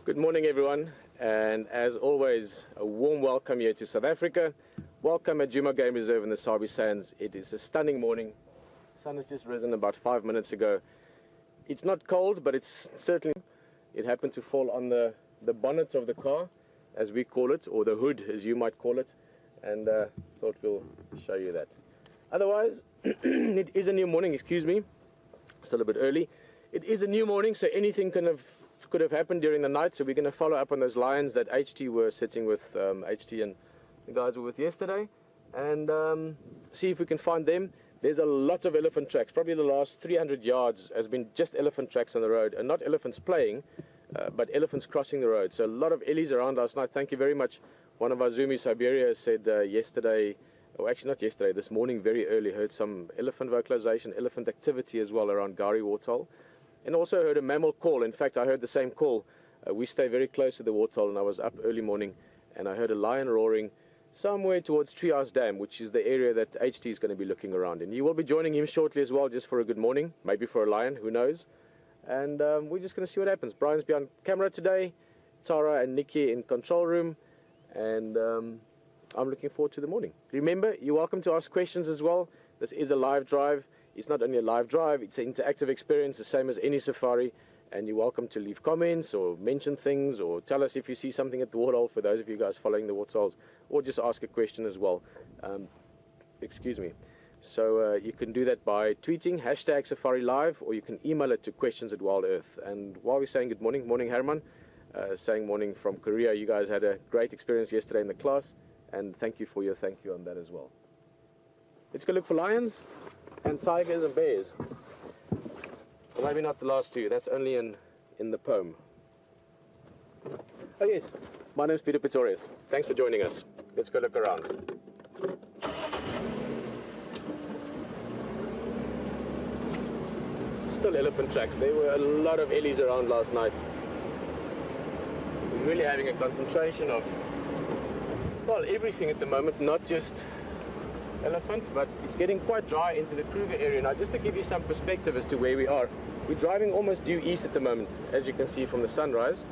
Good morning, everyone, and as always, a warm welcome here to South Africa. Welcome at Djuma Game Reserve in the Sabi Sands. It is a stunning morning. The sun has just risen about 5 minutes ago. It's not cold, but it's certainly... It happened to fall on the bonnet of the car, as we call it, or the hood, as you might call it, and thought we'll show you that. Otherwise, it is a new morning, excuse me, still a bit early. It is a new morning, so anything could have happened during the night, so we're going to follow up on those lions that HT were sitting with, HT and the guys were with yesterday, and see if we can find them. There's a lot of elephant tracks. Probably the last 300 yards has been just elephant tracks on the road, and not elephants playing, but elephants crossing the road. So a lot of Ellies around last night. Thank you very much. One of our Zoomies, Siberia, said yesterday, or actually not yesterday, this morning very early, heard some elephant vocalization, elephant activity as well around Gari Warthol. And also heard a mammal call. In fact, I heard the same call. We stay very close to the Warthol, and I was up early morning, and I heard a lion roaring somewhere towards Treehouse Dam, which is the area that HT is going to be looking around in. You will be joining him shortly as well, just for a good morning, maybe for a lion, who knows. And we're just going to see what happens. Brian's behind camera today, Tara and Nikki in control room, and I'm looking forward to the morning. Remember, you're welcome to ask questions as well. This is a live drive. It's not only a live drive, it's an interactive experience, the same as any safari, and you're welcome to leave comments or mention things or tell us if you see something at the waterhole, for those of you guys following the waterholes, or just ask a question as well. Excuse me. So you can do that by tweeting #SafariLive, or you can email it to questions@WildEarth. And while we're saying good morning, morning Herman, saying morning from Korea. You guys had a great experience yesterday in the class, and thank you for your thank you on that as well. Let's go look for lions and tigers and bears. Well, maybe not the last two, that's only in the poem. Oh yes, my name's Peter Pretorius. Thanks for joining us. Let's go look around. Still elephant tracks. There were a lot of Ellies around last night. We're really having a concentration of, well, everything at the moment, not just elephant, but it's getting quite dry into the Kruger area. Now, just to give you some perspective as to where we are, we're driving almost due east at the moment, as you can see from the sunrise.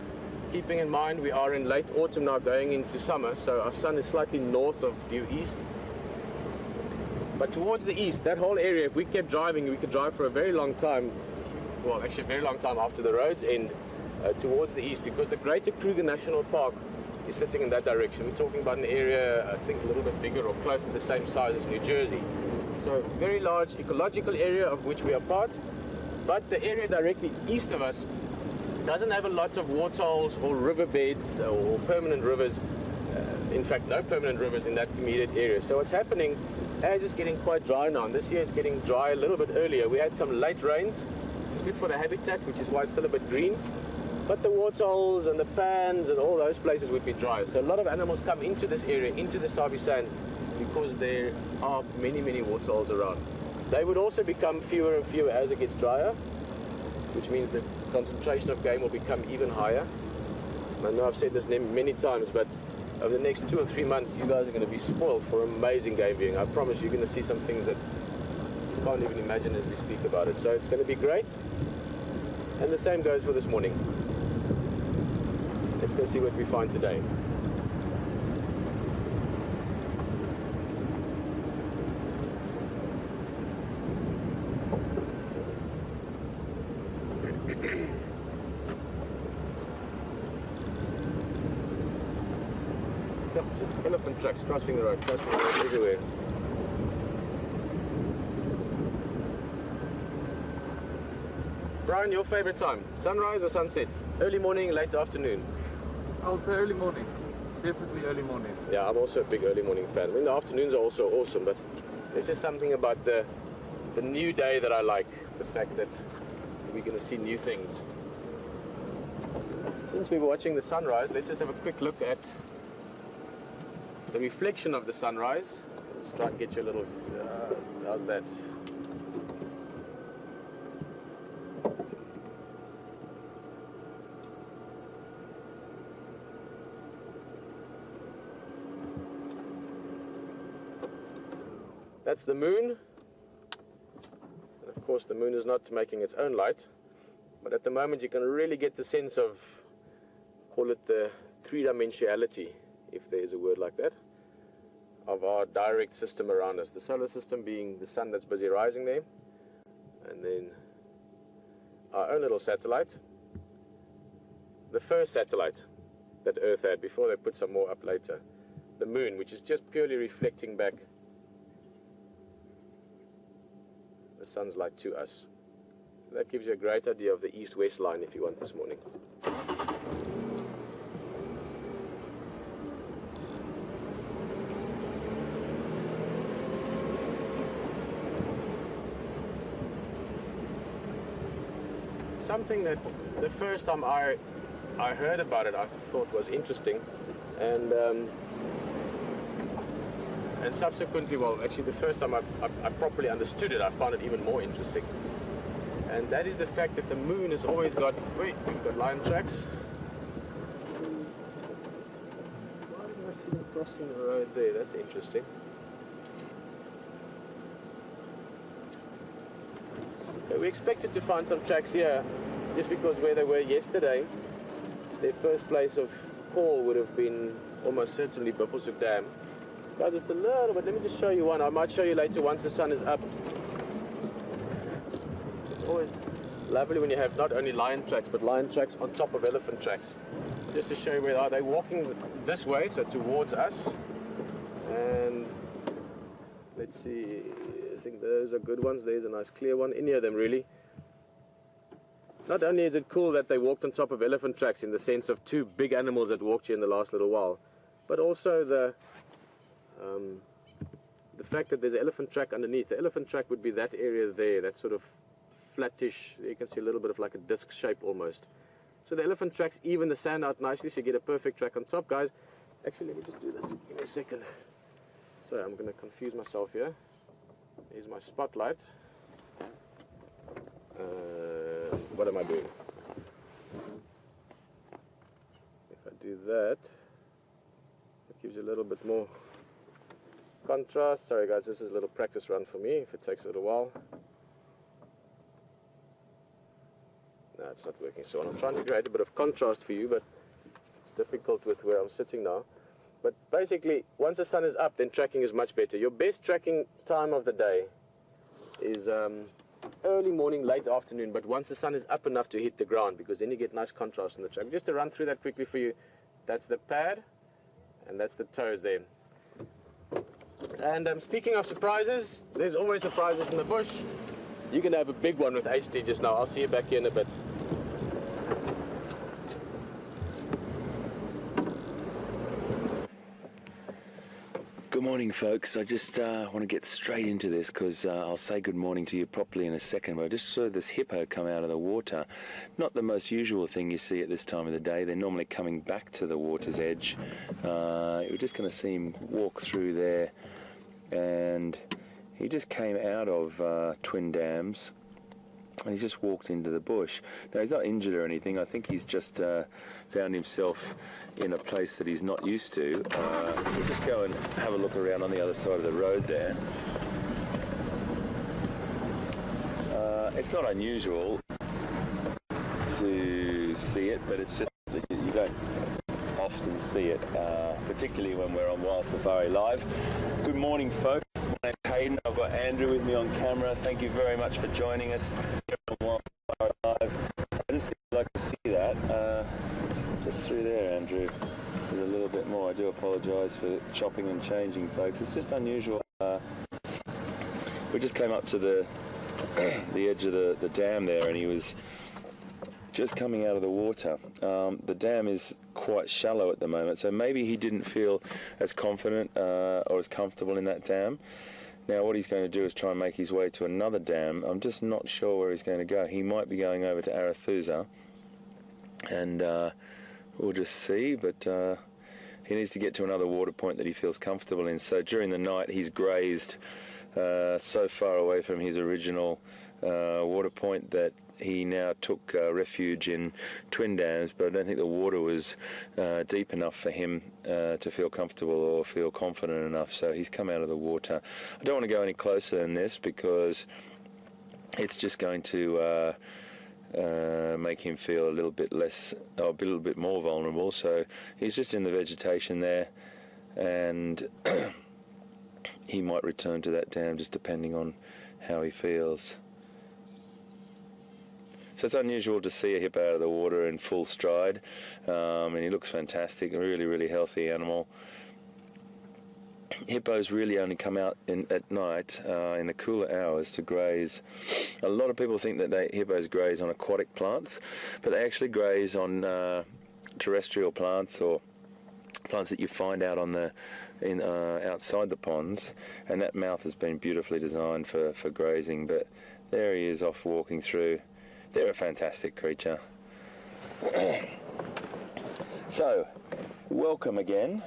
Keeping in mind we are in late autumn now, going into summer, so our sun is slightly north of due east. But towards the east, that whole area, if we kept driving, we could drive for a very long time, well, actually a very long time after the roads end, towards the east, because the Greater Kruger National Park is sitting in that direction. We're talking about an area, I think, a little bit bigger or close to the same size as New Jersey. So very large ecological area of which we are part, but the area directly east of us doesn't have a lot of waterholes or riverbeds or permanent rivers. In fact, no permanent rivers in that immediate area. So what's happening, as it's getting quite dry now, and this year it's getting dry a little bit earlier. We had some late rains. It's good for the habitat, which is why it's still a bit green. But the waterholes and the pans and all those places would be dry. So a lot of animals come into this area, into the Sabi Sands, because there are many, many waterholes around. They would also become fewer and fewer as it gets drier, which means the concentration of game will become even higher. I know I've said this many times, but over the next 2 or 3 months, you guys are going to be spoiled for amazing game viewing. I promise you're going to see some things that you can't even imagine as we speak about it. So it's going to be great. And the same goes for this morning. Let's go see what we find today. Yep, just elephant tracks crossing the road everywhere. Brian, your favorite time? Sunrise or sunset? Early morning, late afternoon? I would say early morning. Definitely early morning. Yeah, I'm also a big early morning fan. I mean, the afternoons are also awesome, but there's just something about the new day that I like. The fact that we're going to see new things. Since we were watching the sunrise, let's just have a quick look at the reflection of the sunrise. Let's try and get you a little... how's that? That's the moon. And of course the moon is not making its own light, but at the moment you can really get the sense of call it the three-dimensionality, if there is a word like that, of our direct system around us. The solar system being the sun that's busy rising there, and then our own little satellite, the first satellite that Earth had before they put some more up later, the moon, which is just purely reflecting back the sun's light to us. So that gives you a great idea of the east-west line if you want this morning. Something that the first time I heard about it I thought was interesting, and subsequently, well, actually the first time I properly understood it, I found it even more interesting. And that is the fact that the moon has always got, wait, we've got lion tracks. Why did I see them crossing the road there? That's interesting. We expected to find some tracks here, just because where they were yesterday, their first place of call would have been almost certainly Buffelshoek Dam. Guys, it's a little bit, let me just show you one. I might show you later once the sun is up. It's always lovely when you have not only lion tracks, but lion tracks on top of elephant tracks. Just to show you where they're walking this way, so towards us. And let's see, I think those are good ones. There's a nice clear one, any of them really. Not only is it cool that they walked on top of elephant tracks in the sense of two big animals that walked here in the last little while, but also the fact that there's an elephant track underneath. The elephant track would be that area there, that sort of flattish, you can see a little bit of like a disc shape almost. So the elephant tracks even the sand out nicely, so you get a perfect track on top, guys. Actually, let me just do this, give me a second. So I'm going to confuse myself here. Here's my spotlight. What am I doing? If I do that, it gives you a little bit more contrast. Sorry guys, this is a little practice run for me, if it takes a little while. No, it's not working so well. I'm trying to create a bit of contrast for you, but it's difficult with where I'm sitting now. But basically, once the sun is up, then tracking is much better. Your best tracking time of the day is early morning, late afternoon, but once the sun is up enough to hit the ground, because then you get nice contrast in the track. Just to run through that quickly for you, that's the pad, and that's the toes there. And speaking of surprises, there's always surprises in the bush. You're going to have a big one with HT just now. I'll see you back here in a bit. Good morning, folks. I just want to get straight into this because I'll say good morning to you properly in a second, but I just saw this hippo come out of the water. Not the most usual thing you see at this time of the day. They're normally coming back to the water's edge. We're just going to see him walk through there, and he just came out of Twin Dams. And he's just walked into the bush. Now, he's not injured or anything. I think he's just found himself in a place that he's not used to. We'll just go and have a look around on the other side of the road there. It's not unusual to see it, but it's just that you don't often see it, particularly when we're on Wild Safari Live. Good morning, folks. My name's Hayden. I've got Andrew with me on camera. Thank you very much for joining us here on Wild Safari Live. I just think I'd like to see that. Just through there, Andrew. There's a little bit more. I do apologise for chopping and changing, folks. It's just unusual. We just came up to the edge of the dam there, and he was just coming out of the water. The dam is quite shallow at the moment, so maybe he didn't feel as confident or as comfortable in that dam. Now what he's going to do is try and make his way to another dam. I'm just not sure where he's going to go. He might be going over to Arathusa, and we'll just see, but he needs to get to another water point that he feels comfortable in. So during the night he's grazed so far away from his original water point that he now took refuge in Twin Dams, but I don't think the water was deep enough for him to feel comfortable or feel confident enough, so he's come out of the water. I don't want to go any closer than this because it's just going to make him feel a little bit less, or a little bit more vulnerable. So he's just in the vegetation there, and he might return to that dam just depending on how he feels. So it's unusual to see a hippo out of the water in full stride, and he looks fantastic, a really, really healthy animal. Hippos really only come out at night in the cooler hours to graze. A lot of people think that hippos graze on aquatic plants, but they actually graze on terrestrial plants or plants that you find out on outside the ponds, and that mouth has been beautifully designed for grazing. But there he is off walking through. They're a fantastic creature. So, welcome again.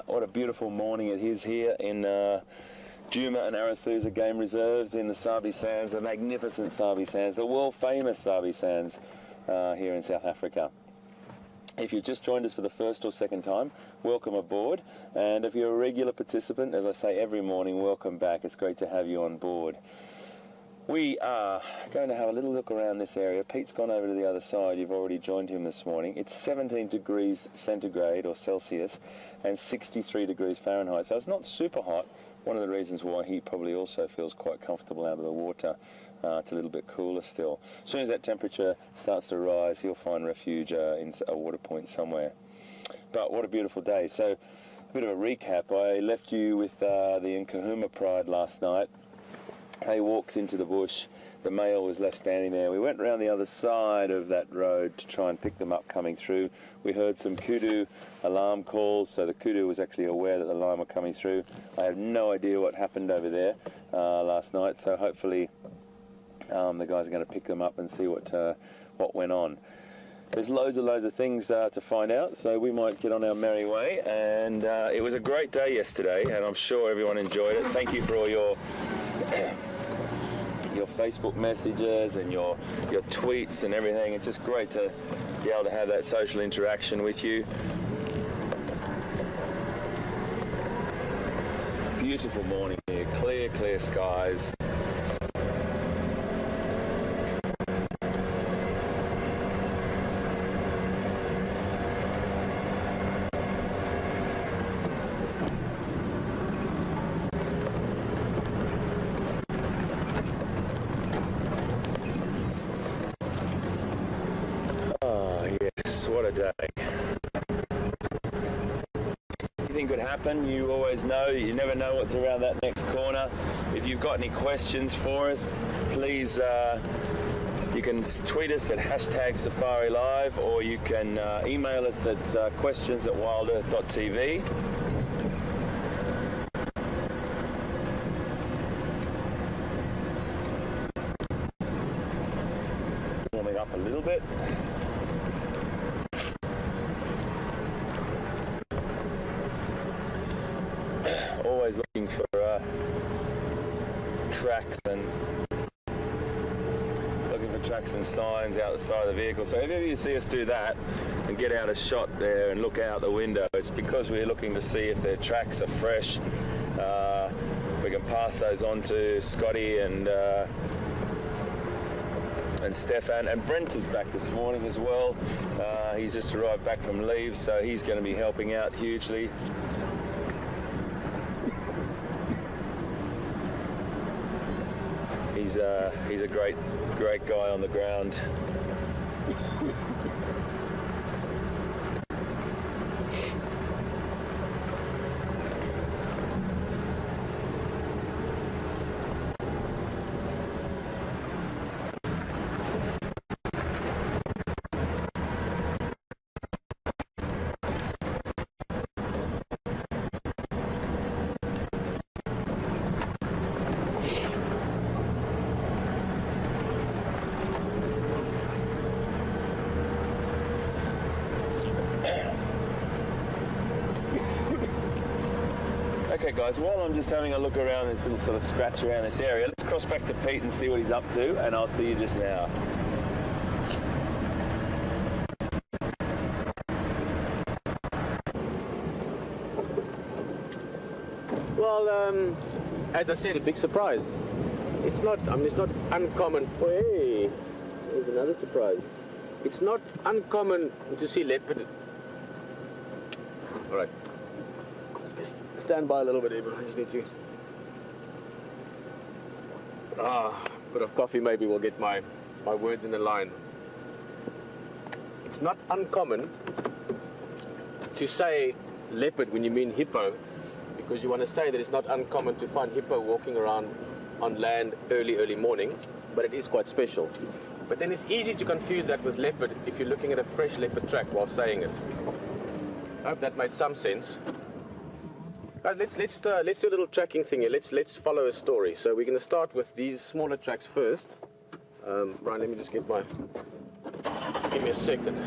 What a beautiful morning it is here in Djuma and Arathusa Game Reserves in the Sabi Sands, the magnificent Sabi Sands, the world famous Sabi Sands here in South Africa. If you've just joined us for the first or second time, welcome aboard. And if you're a regular participant, as I say every morning, welcome back. It's great to have you on board. We are going to have a little look around this area. Pete's gone over to the other side. You've already joined him this morning. It's 17 degrees centigrade or Celsius and 63 degrees Fahrenheit. So it's not super hot. One of the reasons why he probably also feels quite comfortable out of the water. It's a little bit cooler still. As soon as that temperature starts to rise, he'll find refuge in a water point somewhere. But what a beautiful day. So a bit of a recap. I left you with the Nkahuma Pride last night. They walked into the bush. The male was left standing there. We went around the other side of that road to try and pick them up coming through. We heard some kudu alarm calls, so the kudu was actually aware that the line were coming through. I have no idea what happened over there last night, so hopefully the guys are going to pick them up and see what went on. There's loads of things to find out, so we might get on our merry way. And it was a great day yesterday, and I'm sure everyone enjoyed it. Thank you for all your Facebook messages and your tweets and everything. It's just great to be able to have that social interaction with you. Beautiful morning here, clear skies. What a day. Anything could happen. You always know. You never know what's around that next corner. If you've got any questions for us, please you can tweet us at #SafariLive, or you can email us at questions@WildEarthTV. Warming up a little bit. Always looking for tracks and signs out the side of the vehicle. So if ever you see us do that and get out a shot there and look out the window, it's because we're looking to see if their tracks are fresh. We can pass those on to Scotty and Stefan, and Brent is back this morning as well. He's just arrived back from leave, so he's going to be helping out hugely. He's a great guy on the ground. Okay guys, while I'm just having a look around this little sort of scratch around this area, let's cross back to Pete and see what he's up to, and I'll see you just now. Well, as I said, a big surprise. It's not uncommon. Hey, There's another surprise. It's not uncommon to see leopard. All right. Just stand by a little bit, Abel. I just need to. A bit of coffee maybe will get my words in a line. It's not uncommon to say leopard when you mean hippo, because you want to say that it's not uncommon to find hippo walking around on land early morning, but it is quite special. But then it's easy to confuse that with leopard if you're looking at a fresh leopard track while saying it. I hope that made some sense. Guys, let's do a little tracking thing here. Let's follow a story. So we're going to start with these smaller tracks first. Brian, let me just get my. Give me a second.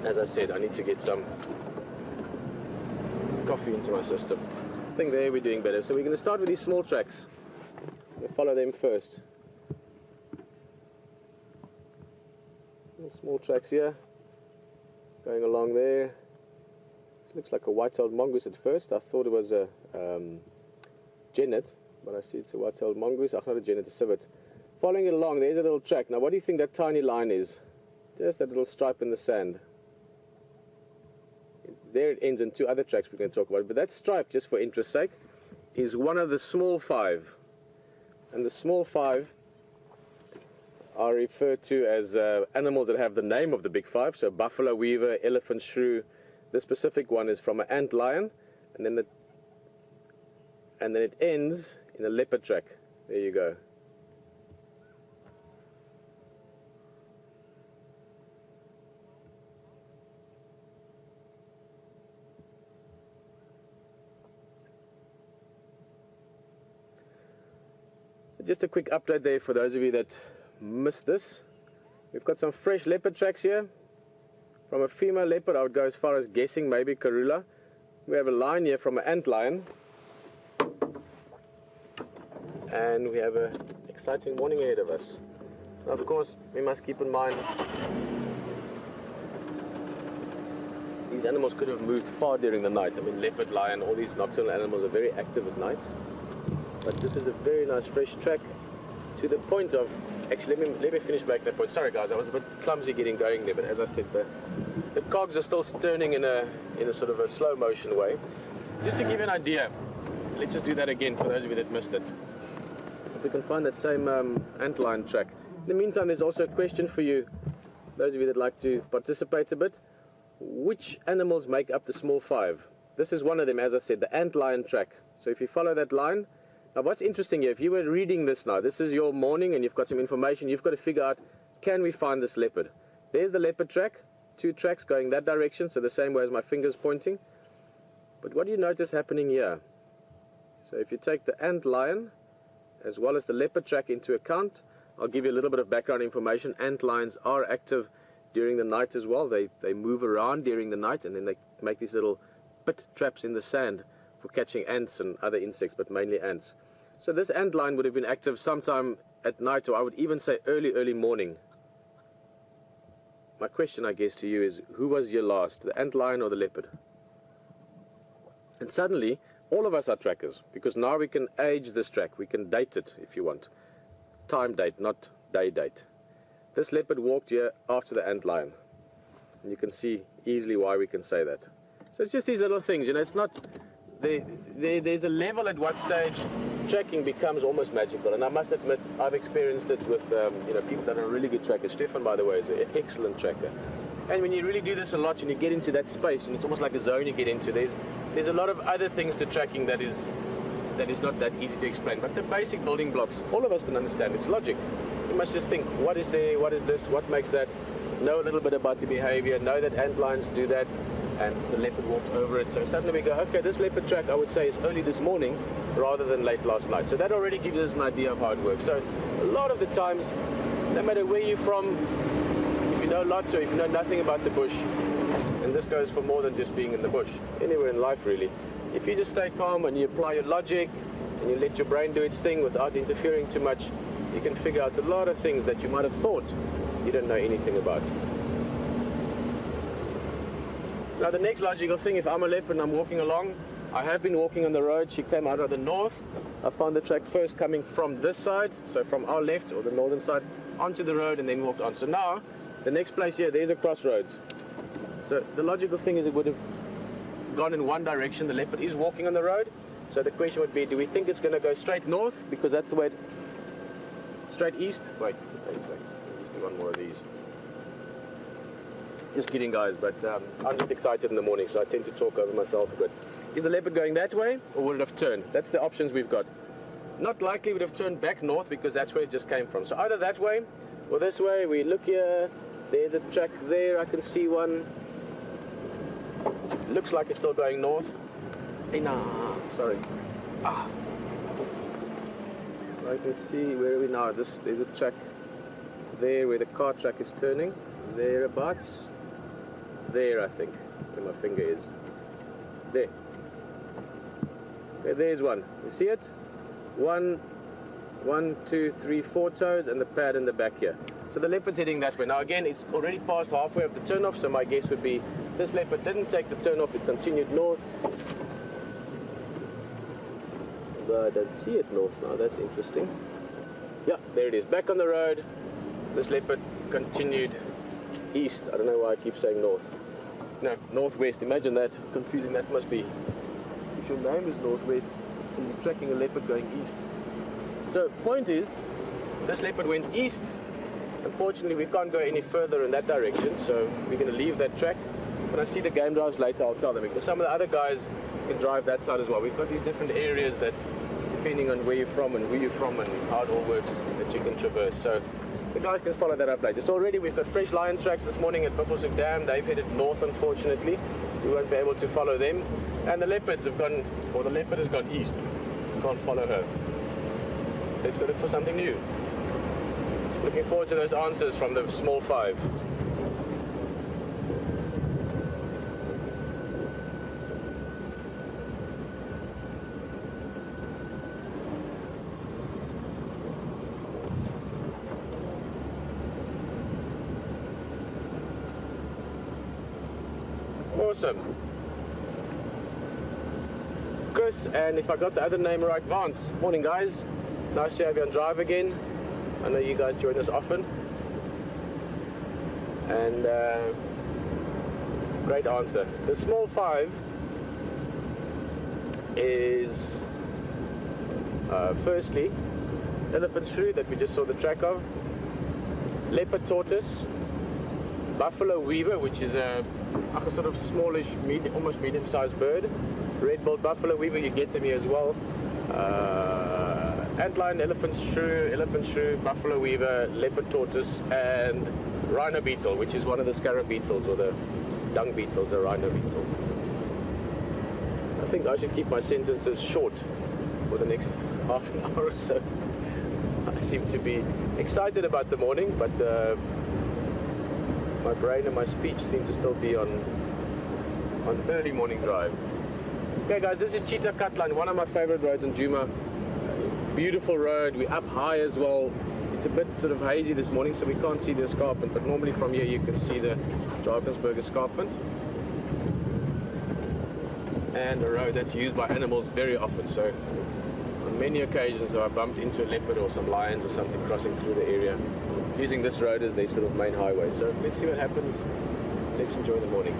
As I said, I need to get some coffee into my system. I think there we're doing better. So we're going to start with these small tracks. We'll follow them first. Small tracks here, going along there. This looks like a white-tailed mongoose at first. I thought it was a genet, but I see it's a white-tailed mongoose. Not a genet, a civet. Following it along, there's a little track. Now, what do you think that tiny line is? Just that little stripe in the sand. There it ends in two other tracks we're going to talk about. But that stripe, just for interest's sake, is one of the small five. And the small five are referred to as animals that have the name of the big five. So buffalo, weaver, elephant, shrew. This specific one is from an antlion, and then it ends in a leopard track. There you go. Just a quick update there for those of you that missed this. We've got some fresh leopard tracks here. From a female leopard, I would go as far as guessing maybe Karula. We have a line here from an antlion. And we have an exciting morning ahead of us. Now, of course, we must keep in mind these animals could have moved far during the night. I mean, leopard, lion, all these nocturnal animals are very active at night. But this is a very nice fresh track to the point of, actually let me finish making that point. Sorry guys, I was a bit clumsy getting going there, but as I said, the cogs are still turning in a sort of a slow motion way. Just to give you an idea, let's just do that again for those of you that missed it. If we can find that same antlion track. In the meantime, there's also a question for you, those of you that like to participate a bit. Which animals make up the small five? This is one of them, as I said, the antlion track. So if you follow that line. Now what's interesting here, if you were reading this now, this is your morning and you've got some information, you've got to figure out, can we find this leopard? There's the leopard track, two tracks going that direction, so the same way as my finger's pointing. But what do you notice happening here? So if you take the antlion as well as the leopard track into account, I'll give you a little bit of background information. Antlions are active during the night as well. They move around during the night and then they make these little pit traps in the sand for catching ants and other insects, but mainly ants. So this antlion would have been active sometime at night, or I would even say early morning. My question, I guess, to you is, who was your last, the antlion or the leopard? And suddenly, all of us are trackers, because now we can age this track. We can date it, if you want. Time date, not day date. This leopard walked here after the antlion. And you can see easily why we can say that. So it's just these little things, you know, it's not... There's a level at what stage tracking becomes almost magical, and I must admit I've experienced it with people that are really good trackers. Stefan, by the way, is an excellent tracker. And when you really do this a lot and you get into that space, and it's almost like a zone you get into, there's a lot of other things to tracking that is not that easy to explain. But the basic building blocks, all of us can understand. It's logic. You must just think, what is there, what is this, what makes that, know a little bit about the behavior, know that antlions do that, and the leopard walked over it. So suddenly we go, okay, this leopard track, I would say, is early this morning rather than late last night. So that already gives us an idea of how it works. So a lot of the times, no matter where you're from, if you know lots or if you know nothing about the bush, and this goes for more than just being in the bush, anywhere in life really, if you just stay calm and you apply your logic and you let your brain do its thing without interfering too much, you can figure out a lot of things that you might have thought you don't know anything about. Now the next logical thing, if I'm a leopard and I'm walking along, I have been walking on the road. She came out of the north. I found the track first coming from this side, so from our left or the northern side, onto the road and then walked on. So now, the next place here, there's a crossroads. So the logical thing is it would have gone in one direction. The leopard is walking on the road. So the question would be, do we think it's going to go straight north? Because that's the way, straight east? Wait. Let's do one more of these. Just kidding, guys, but I'm just excited in the morning, so I tend to talk over myself a bit. Is the leopard going that way, or would it have turned? That's the options we've got. Not likely would have turned back north, because that's where it just came from. So either that way, or this way. We look here, there's a track there, I can see one. Looks like it's still going north. Hey, nah, sorry. I can see, where are we now? There's a track there where the car track is turning. Thereabouts. There, I think, where my finger is. There. There's one. You see it? One, 2, 3, 4 toes, and the pad in the back here. So the leopard's heading that way. Now again, it's already past halfway of the turnoff, so my guess would be this leopard didn't take the turnoff, it continued north. But I don't see it north now, that's interesting. Yeah, there it is, back on the road. This leopard continued east. I don't know why I keep saying north. No, northwest. Imagine that. Confusing that must be. If your name is northwest and you're tracking a leopard going east. So, point is, this leopard went east. Unfortunately, we can't go any further in that direction, so we're going to leave that track. When I see the game drives later, I'll tell them, because some of the other guys can drive that side as well. We've got these different areas that, depending on where you're from and who you're from and how it all works, that you can traverse. So the guys can follow that up later. So already we've got fresh lion tracks this morning at Buffelshoek Dam. They've headed north, unfortunately. We won't be able to follow them. And the leopards have gone, or the leopard has gone east. We can't follow her. Let's go look for something new. Looking forward to those answers from the small 5. Awesome. Chris, and if I got the other name right, Vance. Morning, guys. Nice to have you on drive again. I know you guys join us often. And great answer. The small 5 is firstly elephant shrew that we just saw the track of, leopard tortoise, buffalo weaver, which is a sort of smallish, almost medium-sized bird, red-billed buffalo weaver, you get them here as well. Antlion, elephant shrew, buffalo weaver, leopard tortoise, and rhino beetle, which is one of the scarab beetles, or the dung beetles, a rhino beetle. I think I should keep my sentences short for the next half an hour or so. I seem to be excited about the morning, but my brain and my speech seem to still be on early morning drive. Okay guys, this is Cheetah Cut Line, one of my favorite roads in Djuma. Beautiful road, we're up high as well. It's a bit sort of hazy this morning, so we can't see the escarpment, but normally from here you can see the Drakensberg escarpment. And a road that's used by animals very often, so on many occasions I bumped into a leopard or some lions or something crossing through the area, using this road as their sort of main highway. So let's see what happens. Let's enjoy the morning.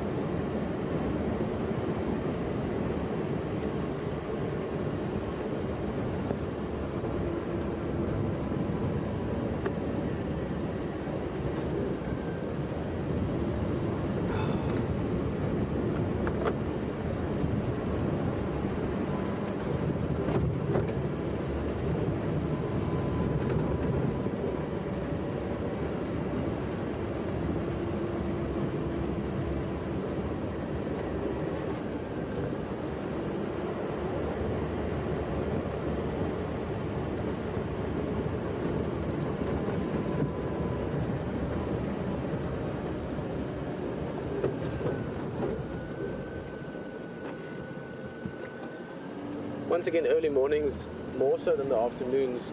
Once again, early mornings, more so than the afternoons,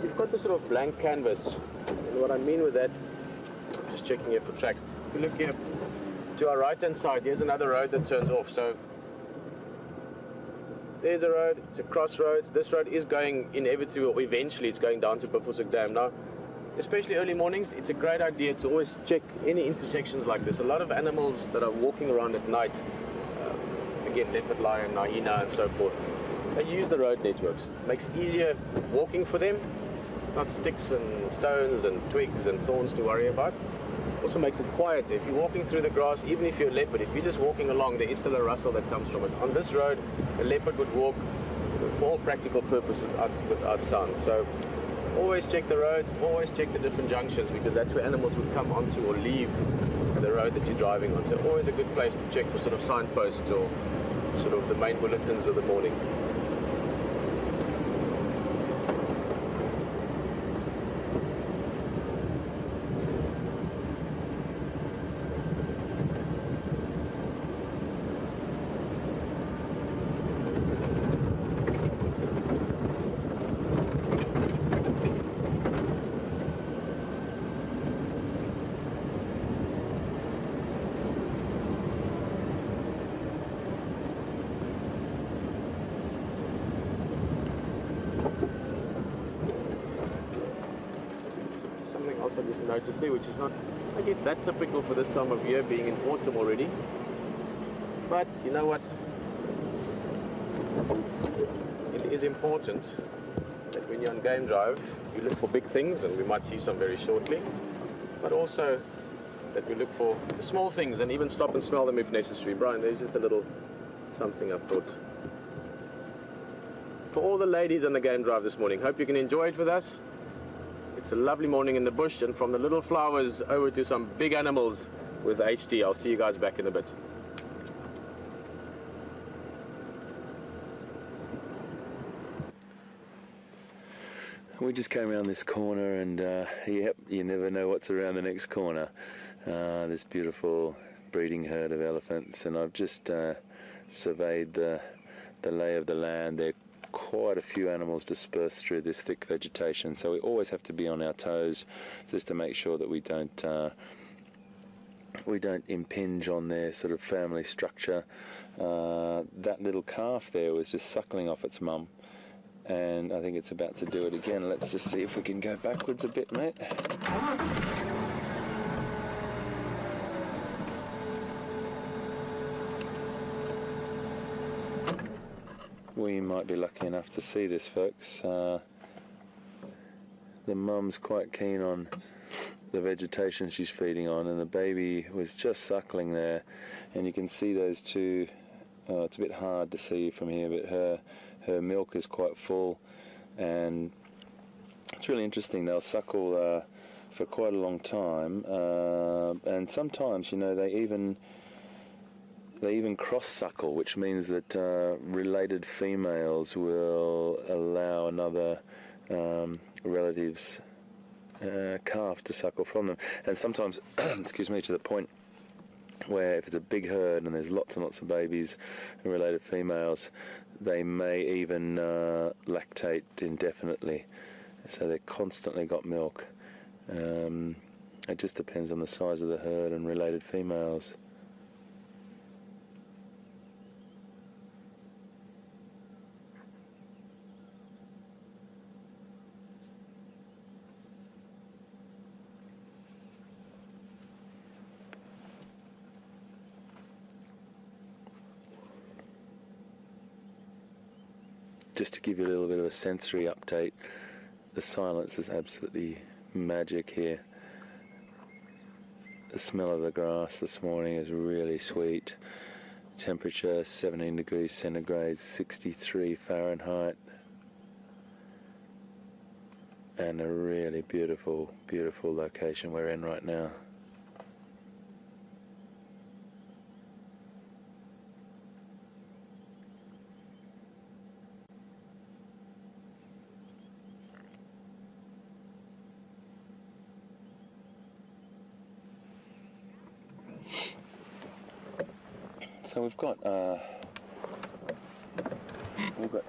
you've got this sort of blank canvas. And what I mean with that, just checking here for tracks. If you look here to our right hand side, here's another road that turns off. So There's a road, it's a crossroads. This road is going inevitably, or eventually it's going down to Bafusuk Dam. Now, especially early mornings, it's a great idea to always check any intersections like this. A lot of animals that are walking around at night, again, leopard, lion, hyena and so forth, they use the road networks. It makes easier walking for them. It's not sticks and stones and twigs and thorns to worry about. Also makes it quieter. If you're walking through the grass, even if you're a leopard, if you're just walking along, there is still a rustle that comes from it. On this road, a leopard would walk for all practical purposes without sound. So always check the roads, always check the different junctions, because that's where animals would come onto or leave the road that you're driving on. So always a good place to check for sort of signposts or sort of the main bulletins of the morning. I just noticed there, which is not, I guess, that typical for this time of year, being in autumn already. But you know what? It is important that when you're on game drive, you look for big things, and we might see some very shortly. But also that we look for the small things and even stop and smell them if necessary. Brian, there's just a little something I thought. For all the ladies on the game drive this morning, hope you can enjoy it with us. It's a lovely morning in the bush, and from the little flowers over to some big animals with HD. I'll see you guys back in a bit. We just came around this corner, and yep, you never know what's around the next corner. This beautiful breeding herd of elephants, and I've just surveyed the lay of the land. There are quite a few animals dispersed through this thick vegetation, so we always have to be on our toes just to make sure that we don't impinge on their sort of family structure. That little calf there was just suckling off its mum, and I think it's about to do it again. Let's just see if we can go backwards a bit, mate. We might be lucky enough to see this, folks. The mum's quite keen on the vegetation she's feeding on, and the baby was just suckling there, and you can see those two. It's a bit hard to see from here, but her milk is quite full, and it's really interesting. They'll suckle for quite a long time, and sometimes, you know, they even cross-suckle, which means that related females will allow another relative's calf to suckle from them. And sometimes, excuse me, to the point where if it's a big herd and there's lots and lots of babies and related females, they may even lactate indefinitely. So they've constantly got milk. It just depends on the size of the herd and related females. Just to give you a little bit of a sensory update, the silence is absolutely magic here. The smell of the grass this morning is really sweet. Temperature 17 degrees centigrade, 63 Fahrenheit. And a really beautiful, beautiful location we're in right now. So we've got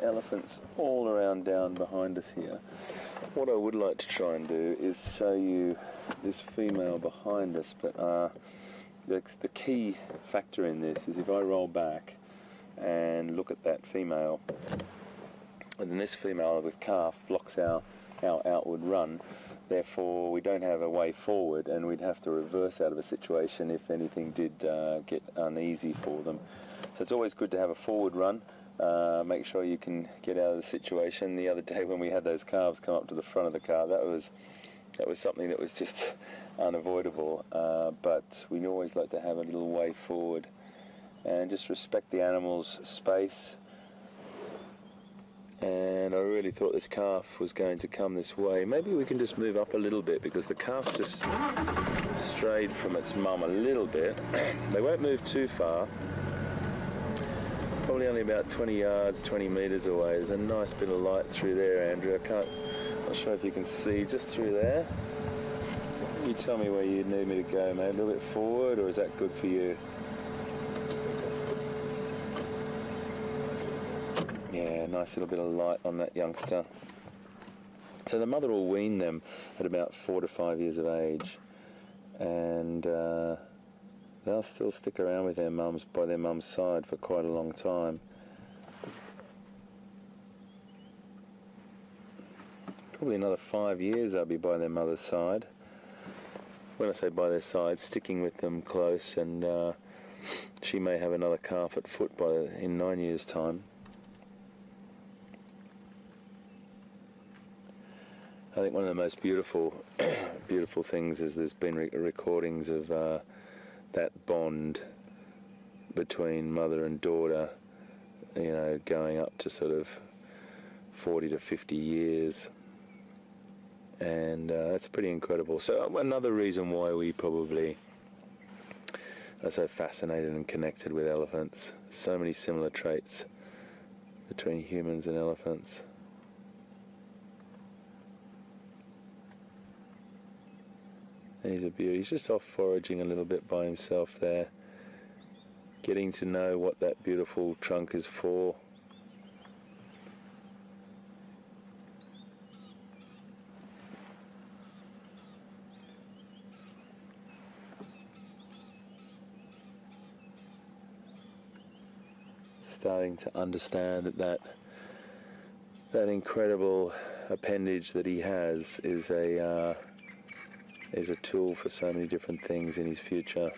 elephants all around down behind us here. What I would like to try and do is show you this female behind us, but the key factor in this is if I roll back and look at that female. And then this female with calf blocks our outward run. Therefore, we don't have a way forward, and we'd have to reverse out of a situation if anything did get uneasy for them. So it's always good to have a forward run. Make sure you can get out of the situation. The other day when we had those calves come up to the front of the car, that was something that was just unavoidable. But we always like to have a little way forward and just respect the animal's space. And I really thought this calf was going to come this way. Maybe we can just move up a little bit, because the calf just strayed from its mum a little bit. They won't move too far. Probably only about 20 yards, 20 metres away. There's a nice bit of light through there, Andrew. I'm not sure if you can see just through there. You tell me where you need me to go, mate. A little bit forward, or is that good for you? Yeah, nice little bit of light on that youngster. So the mother will wean them at about 4 to 5 years of age, and they'll still stick around with their mums, by their mum's side, for quite a long time. Probably another 5 years they'll be by their mother's side. When I say by their side, sticking with them close, and she may have another calf at foot in 9 years' time. I think one of the most beautiful things is there's been recordings of that bond between mother and daughter, you know, going up to sort of 40 to 50 years. And that's pretty incredible. So another reason why we probably are so fascinated and connected with elephants. So many similar traits between humans and elephants. He's a beauty. He's just off foraging a little bit by himself there, getting to know what that beautiful trunk is for. Starting to understand that incredible appendage that he has is a tool for so many different things in his future.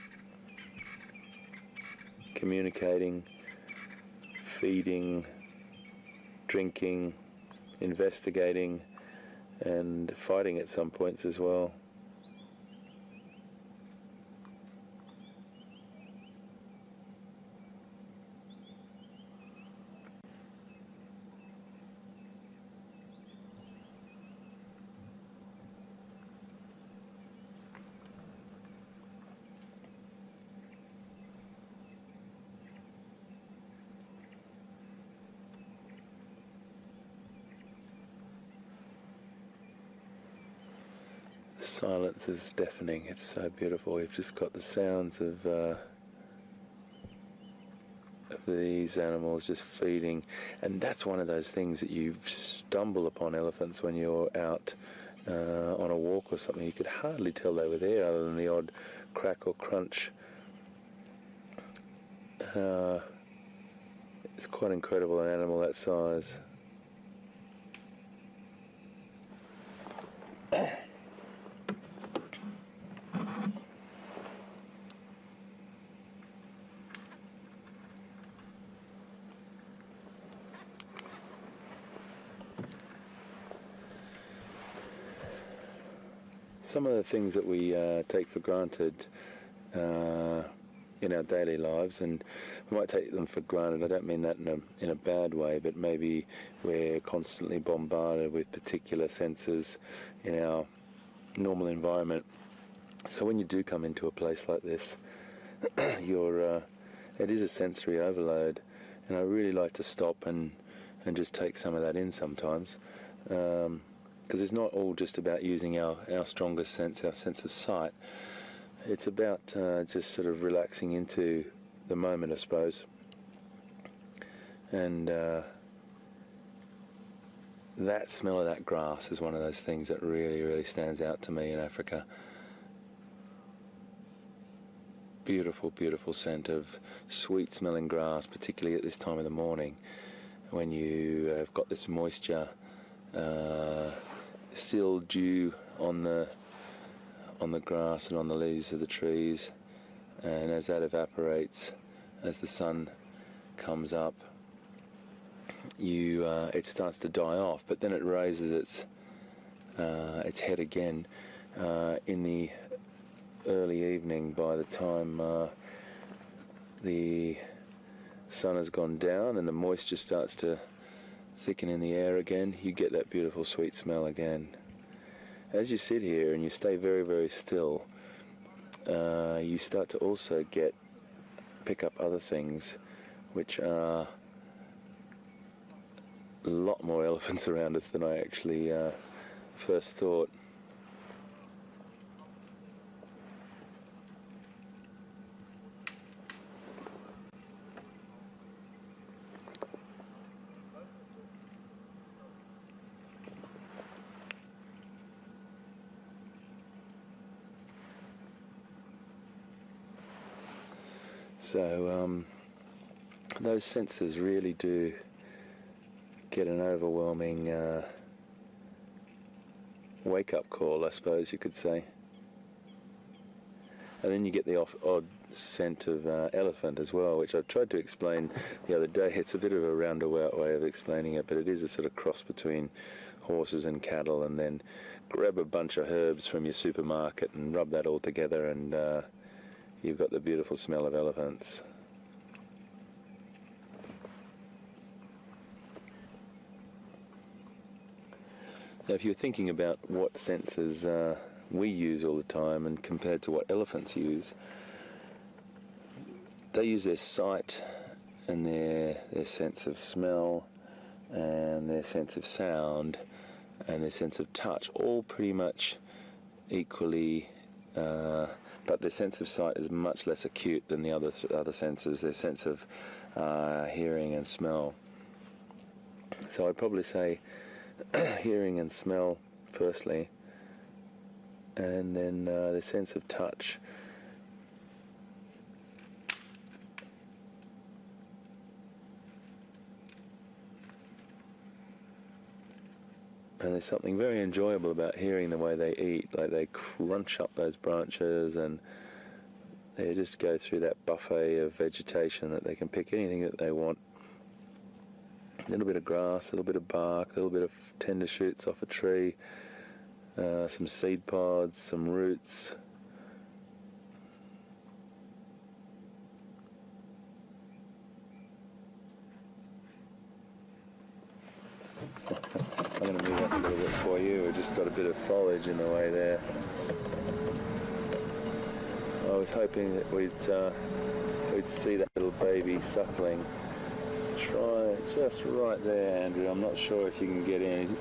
Communicating, feeding, drinking, investigating, and fighting at some points as well. Silence is deafening. It's so beautiful. We've just got the sounds of these animals just feeding, and that's one of those things that you stumble upon elephants when you're out on a walk or something. You could hardly tell they were there, other than the odd crack or crunch. It's quite incredible, an animal that size. Some of the things that we take for granted in our daily lives, and we might take them for granted. I don't mean that in a bad way, but maybe we're constantly bombarded with particular senses in our normal environment. So when you do come into a place like this, it is a sensory overload, and I really like to stop and just take some of that in sometimes. Because it's not all just about using our strongest sense, our sense of sight. It's about just sort of relaxing into the moment, I suppose. And that smell of that grass is one of those things that really, really stands out to me in Africa. beautiful, beautiful scent of sweet smelling grass, particularly at this time of the morning when you have got this moisture, still dew on the grass and on the leaves of the trees, and as that evaporates, as the sun comes up, it starts to die off, but then it raises its head again in the early evening. By the time the sun has gone down and the moisture starts to thicken in the air again, you get that beautiful sweet smell again. As you sit here and you stay very, very still, you start to also pick up other things, which are a lot more elephants around us than I actually first thought. So those senses really do get an overwhelming wake-up call, I suppose you could say. And then you get the odd scent of elephant as well, which I tried to explain the other day. It's a bit of a roundabout way of explaining it, but it is a sort of cross between horses and cattle, and then grab a bunch of herbs from your supermarket and rub that all together, and you've got the beautiful smell of elephants. Now, if you're thinking about what senses we use all the time and compared to what elephants use, they use their sight and their sense of smell and their sense of sound and their sense of touch all pretty much equally, but their sense of sight is much less acute than the other senses, their sense of hearing and smell. So I'd probably say hearing and smell firstly, and then the sense of touch. And there's something very enjoyable about hearing the way they eat, like they crunch up those branches and they just go through that buffet of vegetation that they can pick anything that they want. A little bit of grass, a little bit of bark, a little bit of tender shoots off a tree, some seed pods, some roots. I'm going to move up a little bit for you. We've just got a bit of foliage in the way there. I was hoping that we'd see that little baby suckling. Let's try just right there, Andrew. I'm not sure if you can get in.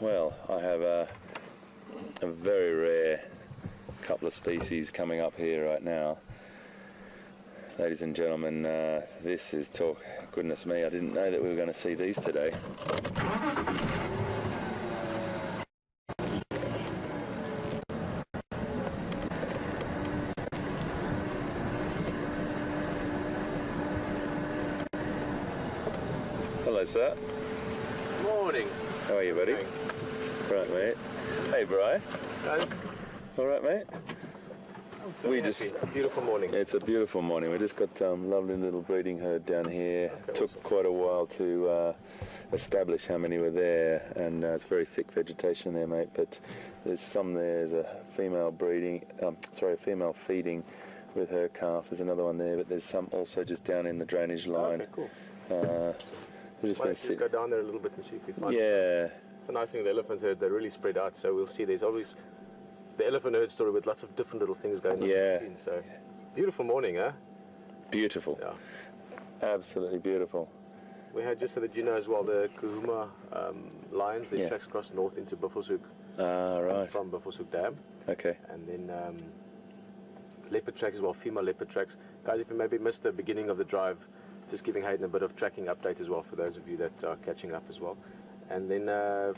Well, I have a very rare couple of species coming up here right now. Ladies and gentlemen, this is goodness me, I didn't know that we were going to see these today. Hello, sir. Morning. How are you, buddy? Morning. Right, mate. Hey, Bri. Guys, All right, mate? it's a beautiful morning. It's a beautiful morning. We just got lovely little breeding herd down here. Took quite a while to establish how many were there, and it's very thick vegetation there, mate. But there's some there. There's a female feeding with her calf. There's another one there, but there's some also just down in the drainage line. Okay, cool. We're just Why going don't to you just go down there a little bit and see if we find some. Yeah, It's a nice thing with elephant herds, they're really spread out, so we'll see there's always the elephant herd story with lots of different little things going on in between. So beautiful morning, huh? beautiful. Yeah. Absolutely beautiful. We had, just so that you know as well, the Kuhuma lions, their tracks cross north into Buffelshoek Right. from Buffelshoek Dam. Okay. And then leopard tracks as well, female leopard tracks. Guys, if you maybe missed the beginning of the drive, just giving Hayden a bit of tracking update as well for those of you that are catching up as well. And then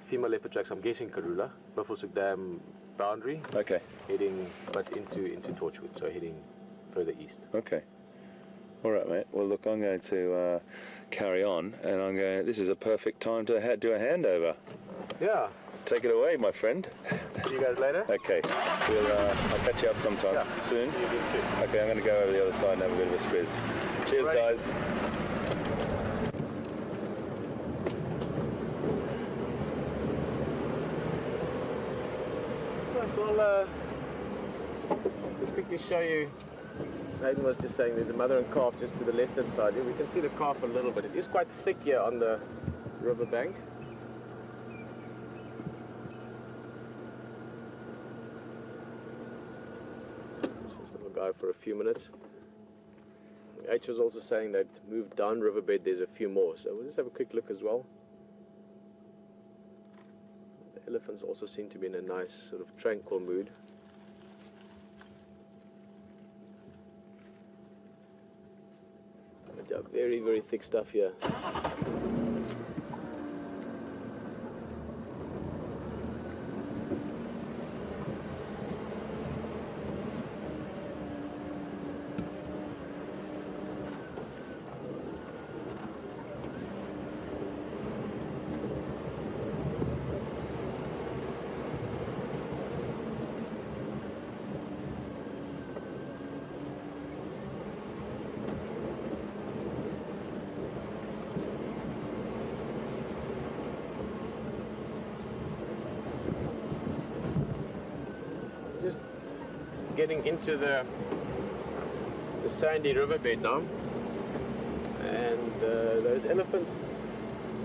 female leopard tracks, I'm guessing Karula, Buffelshoek Dam boundary. Okay. Heading but into Torchwood, so heading further east. Okay. All right, mate. Well, look, I'm going to carry on, and I'm going. This is a perfect time to do a handover. Yeah. Take it away, my friend. See you guys later. Okay. I'll catch you up sometime soon. See you again soon. Okay, I'm going to go over the other side and have a bit of a squiz. Cheers, guys. Right, well, just quickly show you. Hayden was just saying there's a mother and calf just to the left-hand side here. We can see the calf a little bit. It is quite thick here on the riverbank. This little guy for a few minutes. H was also saying that moved down riverbed, there's a few more. So we'll just have a quick look as well. The elephants also seem to be in a nice sort of tranquil mood. Very, very thick stuff here. Just getting into the sandy riverbed now, and those elephants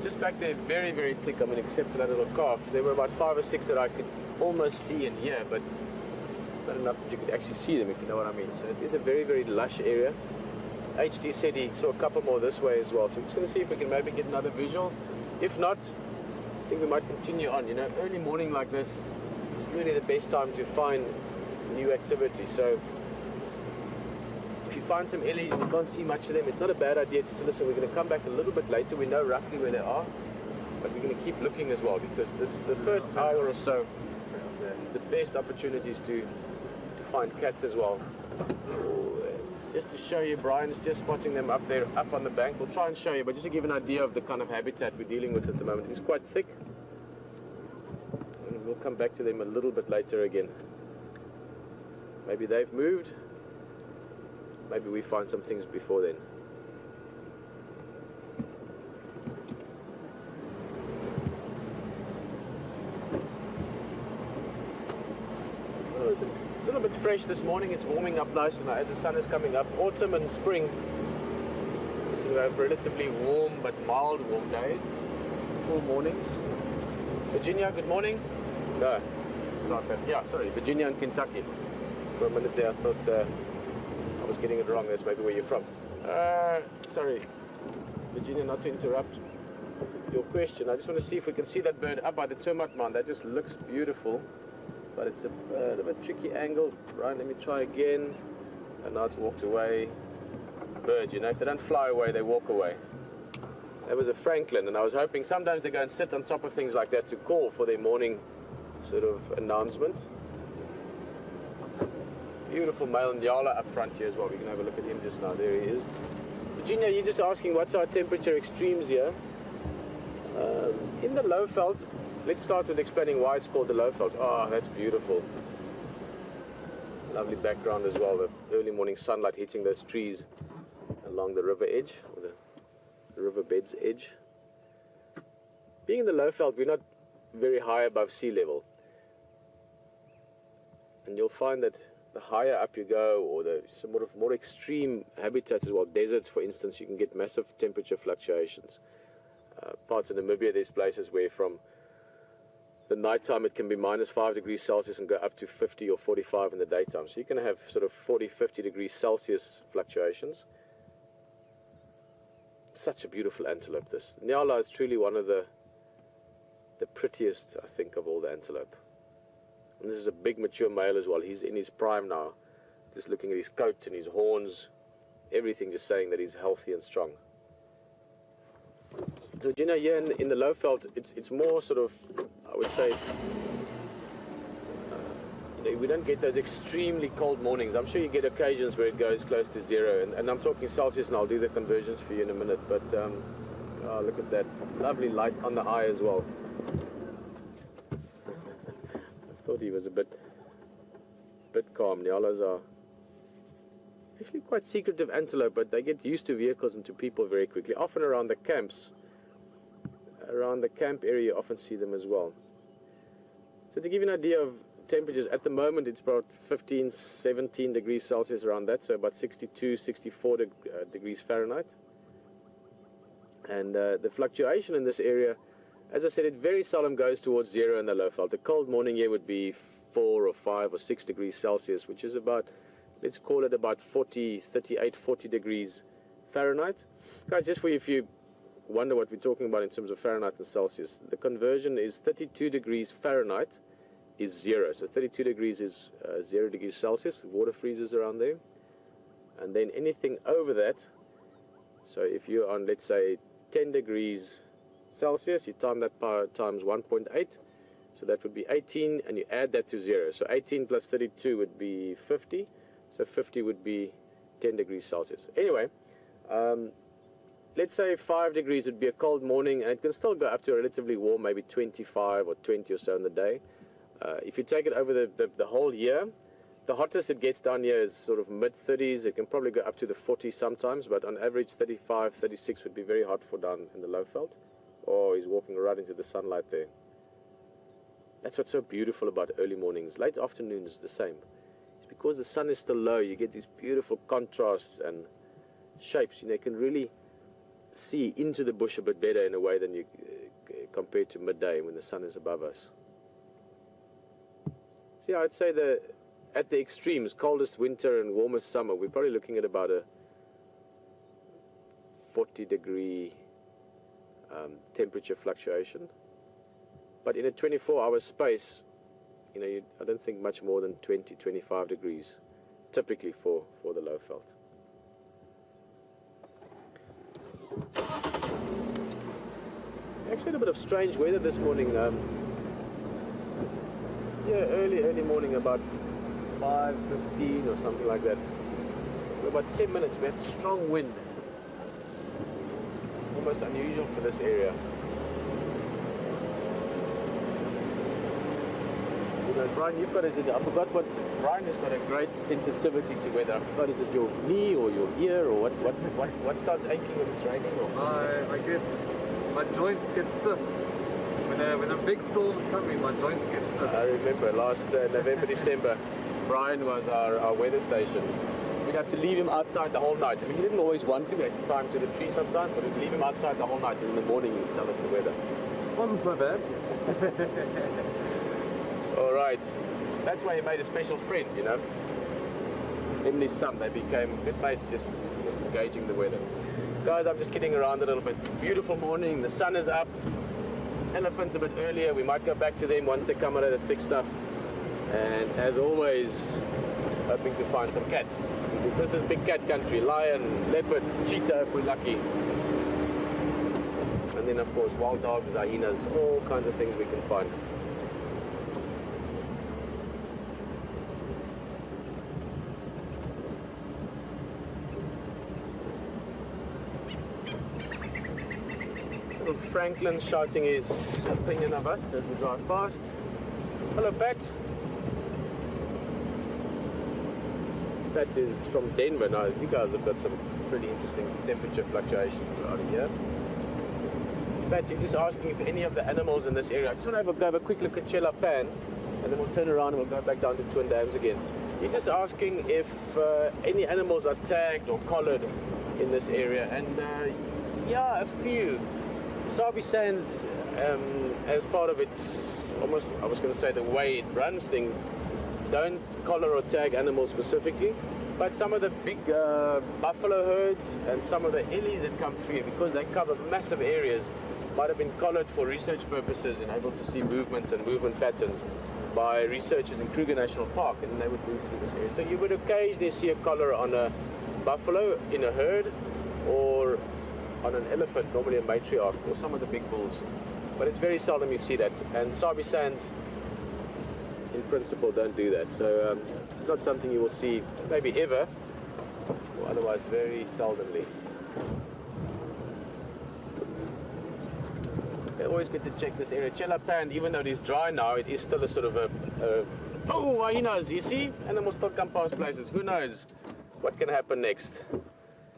just back there, very, very thick. I mean, except for that little calf, there were about 5 or 6 that I could almost see and hear, but not enough that you could actually see them, if you know what I mean. So it is a very, very lush area. HD said he saw a couple more this way as well, so we're just going to see if we can maybe get another visual. If not, I think we might continue on. You know, early morning like this is really the best time to find new activity. So if you find some ellies and you can't see much of them, it's not a bad idea to say, listen, we're going to come back a little bit later. We know roughly where they are, but we're going to keep looking as well, because this is the first hour or so is the best opportunities to find cats as well. Just to show you, Brian's just spotting them up there, up on the bank. We'll try and show you, but just to give an idea of the kind of habitat we're dealing with at the moment. It's quite thick, and we'll come back to them a little bit later again. Maybe they've moved. Maybe we find some things before then. Well, it's a little bit fresh this morning. It's warming up nicely now as the sun is coming up. Autumn and spring. So we have relatively warm but mild warm days. Cool mornings. Virginia, good morning. No, start that. Yeah, sorry, Virginia and Kentucky. For a minute there I thought I was getting it wrong. That's maybe where you're from. Sorry, Virginia, not to interrupt your question. I just want to see if we can see that bird up by the termite mound. That just looks beautiful, but it's a bit of a tricky angle. Right, let me try again. And now it's walked away. Birds, you know, if they don't fly away, they walk away. That was a Franklin, and I was hoping sometimes they go and sit on top of things like that to call for their morning sort of announcement. Beautiful male Nyala up front here as well. We can have a look at him just now. There he is. Virginia, you're just asking what's our temperature extremes here. In the low veld, let's start with explaining why it's called the low veld. Oh, that's beautiful. Lovely background as well. The early morning sunlight hitting those trees along the river edge, or the riverbed's edge. Being in the low veld, we're not very high above sea level. And you'll find that the higher up you go, or the some more extreme habitats as well, deserts for instance, you can get massive temperature fluctuations. Parts of Namibia, there's places where from the nighttime it can be -5 degrees Celsius and go up to 50 or 45 in the daytime. So you can have sort of 40, 50 degrees Celsius fluctuations. Such a beautiful antelope, this. Nyala is truly one of the prettiest, I think, of all the antelope. And this is a big mature male as well. He's in his prime now. Just looking at his coat and his horns, everything just saying that he's healthy and strong. So, you know, here in the low veld, it's more sort of, I would say, you know, we don't get those extremely cold mornings. I'm sure you get occasions where it goes close to 0, and I'm talking Celsius, and I'll do the conversions for you in a minute. But oh, look at that lovely light on the eye as well. I thought he was a bit calm. Nyalas are actually quite secretive antelope, but they get used to vehicles and to people very quickly. Often around the camps. Around the camp area you often see them as well. So to give you an idea of temperatures, at the moment it's about 15, 17 degrees Celsius around that, so about 62, 64 degrees Fahrenheit. And the fluctuation in this area, as I said, it very seldom goes towards 0 in the low veld. A cold morning here would be 4 or 5 or 6 degrees Celsius, which is about, let's call it about 38, 40 degrees Fahrenheit. Guys, just for you, if you wonder what we're talking about in terms of Fahrenheit and Celsius, the conversion is 32 degrees Fahrenheit is 0. So 32 degrees is 0 degrees Celsius, water freezes around there. And then anything over that, so if you're on, let's say, 10 degrees Celsius, you time that power times 1.8, so that would be 18, and you add that to 0. So 18 plus 32 would be 50, so 50 would be 10 degrees Celsius. Anyway, let's say 5 degrees would be a cold morning, and it can still go up to a relatively warm, maybe 25 or 20 or so in the day. If you take it over the whole year, the hottest it gets down here is sort of mid-30s. It can probably go up to the 40s sometimes, but on average 35, 36 would be very hot for down in the low veld. Oh, he's walking right into the sunlight there. That's what's so beautiful about early mornings. Late afternoons is the same. It's because the sun is still low, you get these beautiful contrasts and shapes. You know, you can really see into the bush a bit better in a way than you compared to midday when the sun is above us. So yeah, I'd say at the extremes, coldest winter and warmest summer, we're probably looking at about a 40-degree temperature fluctuation. But in a 24-hour space, you know, I don't think much more than 20, 25 degrees, typically for the low veld. Actually had a bit of strange weather this morning. Yeah, early morning, about 5:15 or something like that. For about 10 minutes we had strong wind. Almost unusual for this area. You know, Brian, you've got, I forgot what, Brian has got a great sensitivity to weather. I forgot, is it your knee or your ear or what starts aching when it's raining? Or? My joints get stiff. When a big storm's coming, my joints get stiff. I remember last November, December, Brian was our weather station. We'd have to leave him outside the whole night. I mean, he didn't always want to. We had to tie him to the tree sometimes, but we'd leave him outside the whole night, and in the morning he'd tell us the weather. Wasn't so bad. All right. That's why he made a special friend, you know. Him and his thumb, they became good mates, just gauging the weather. Guys, I'm just kidding around a little bit. It's a beautiful morning. The sun is up. Elephants a bit earlier. We might go back to them once they come out of the thick stuff. And as always, hoping to find some cats, because this is big cat country. Lion, leopard, cheetah if we're lucky. And then of course wild dogs, hyenas, all kinds of things we can find. Little Franklin shouting his opinion of us as we drive past. Hello, Pat. That is from Denver. Now, you guys have got some pretty interesting temperature fluctuations throughout the year. Pat, you're just asking if any of the animals in this area. I just want to have a quick look at Chela Pan, and then we'll turn around and we'll go back down to Twin Dams again. You're just asking if any animals are tagged or collared in this area, and yeah, a few. Sabi Sands, as part of its almost, I was going to say the way it runs things, don't collar or tag animals specifically, but some of the big buffalo herds and some of the ellies that come through here, because they cover massive areas, might have been collared for research purposes and able to see movements and movement patterns by researchers in Kruger National Park, and then they would move through this area. So you would occasionally see a collar on a buffalo in a herd, or on an elephant, normally a matriarch, or some of the big bulls. But it's very seldom you see that, and Sabi Sands in principle don't do that. So it's not something you will see maybe ever, or otherwise very seldomly. Always good to check this area. Chelapan, even though it is dry now, it is still a sort of oh, hyenas, you see? Animals still come past places. Who knows what can happen next?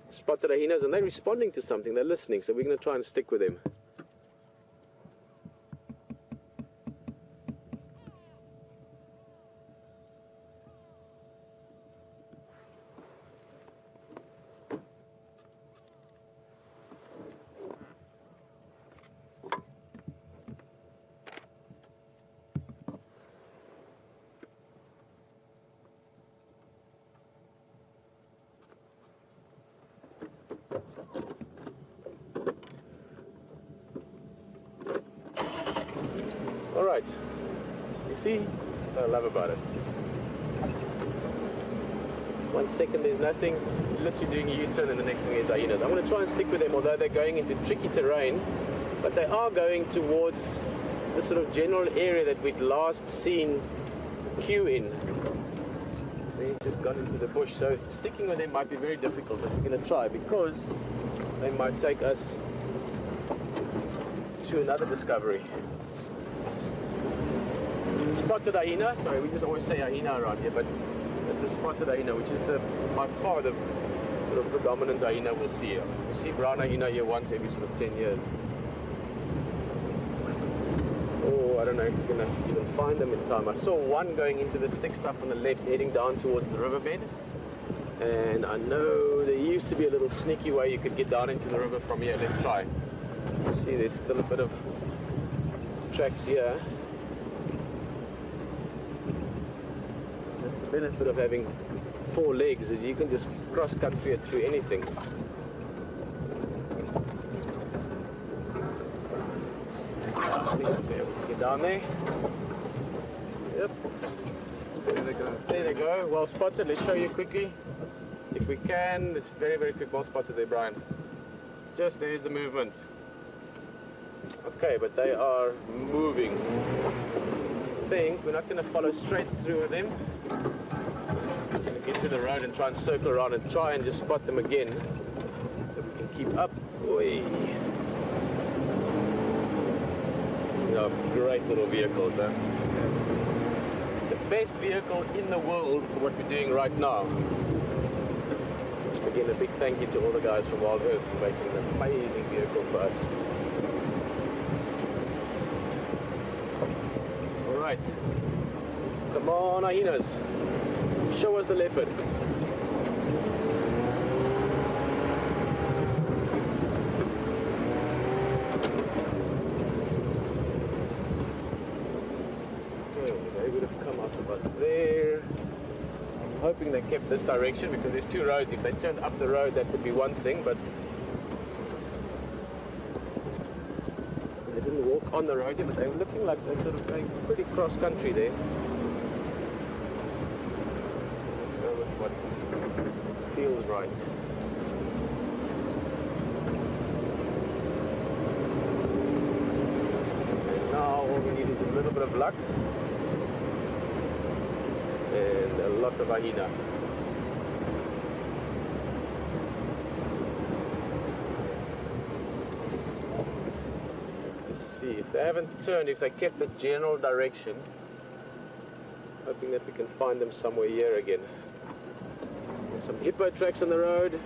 Spotted hyenas, and they're responding to something. They're listening, so we're going to try and stick with them. All right, you see, that's what I love about it. 1 second there's nothing, literally doing a U-turn, and the next thing is hyenas. I'm going to try and stick with them, although they're going into tricky terrain, but they are going towards the sort of general area that we'd last seen Q in. They just got into the bush, so sticking with them might be very difficult, but we're going to try, because they might take us to another discovery. Spotted hyena, sorry, we just always say hyena around here, but it's a spotted hyena, which is by far the sort of predominant hyena we'll see here. You see brown hyena here once every sort of 10 years. Oh, I don't know if you're going to even find them in time. I saw one going into this thick stuff on the left, heading down towards the riverbed, and I know there used to be a little sneaky way you could get down into the river from here. Let's try. See, there's still a bit of tracks here. The benefit of having 4 legs is you can just cross country it through anything. I think I'll be able to get down there. Yep. There they go. There they go. Well spotted. Let's show you quickly. If we can. It's very, very quick. Well spotted there, Brian. Just there's the movement. Okay, but they are moving. I think we're not going to follow straight through with them. We're going to get to the road and try and circle around and try and just spot them again, so we can keep up. Oi. These are great little vehicles, huh? The best vehicle in the world for what we're doing right now. Just again, a big thank you to all the guys from Wild Earth for making an amazing vehicle for us. Right. Come on, hyenas. Show us the leopard. Okay, they would have come up about there. I'm hoping they kept this direction, because there's 2 roads. If they turned up the road, that would be one thing, but they didn't walk on the road here, but they were looking like they're sort of going pretty cross country there. Let's go with what feels right. And now all we need is a little bit of luck and a lot of hyena. If they haven't turned, if they kept the general direction, hoping that we can find them somewhere here again. There's some hippo tracks on the road.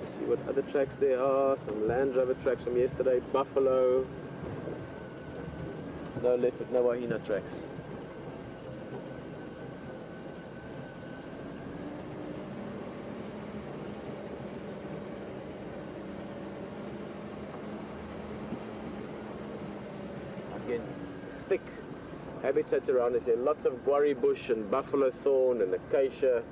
Let's see what other tracks there are. Some Land Rover tracks from yesterday. Buffalo. No leopard, no hyena tracks. habitats around us here. Lots of guarri bush and buffalo thorn and acacia.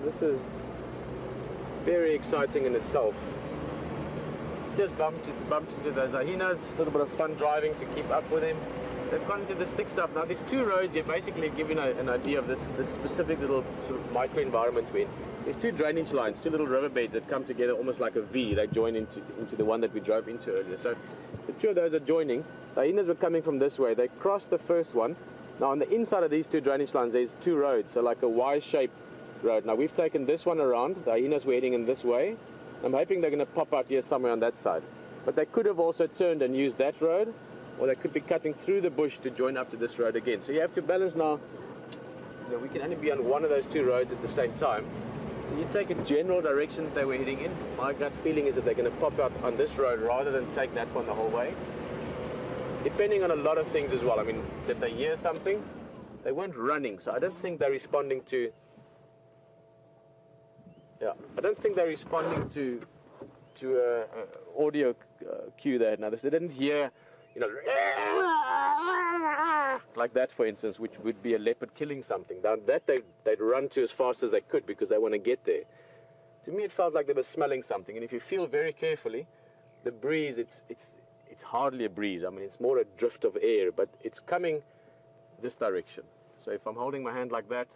This is very exciting in itself. Just bumped into those hyenas. A little bit of fun driving to keep up with them. They've gone into this thick stuff. Now there's two roads here, basically giving an idea of this specific little sort of micro environment we're in. There's two drainage lines, two little riverbeds that come together almost like a V. They join into the one that we drove into earlier. So the two of those are joining. The hyenas were coming from this way. They crossed the first one. Now on the inside of these two drainage lines, there's two roads, so like a Y-shaped road. Now we've taken this one around. The hyenas were heading in this way. I'm hoping they're going to pop out here somewhere on that side. But they could have also turned and used that road, or they could be cutting through the bush to join up to this road again. So you have to balance now. You know, we can only be on one of those two roads at the same time. So you take a general direction that they were heading in. My gut feeling is that they're going to pop out on this road rather than take that one the whole way. Depending on a lot of things as well. I mean, did they hear something? They weren't running, so I don't think they're responding to. Yeah, I don't think they're responding to audio cue they had. Now, they didn't hear, you know, like that, for instance, which would be a leopard killing something. Now, that they'd run to as fast as they could because they want to get there. To me, it felt like they were smelling something. And if you feel very carefully, the breeze, it's hardly a breeze. I mean, it's more a drift of air, but it's coming this direction. So if I'm holding my hand like that,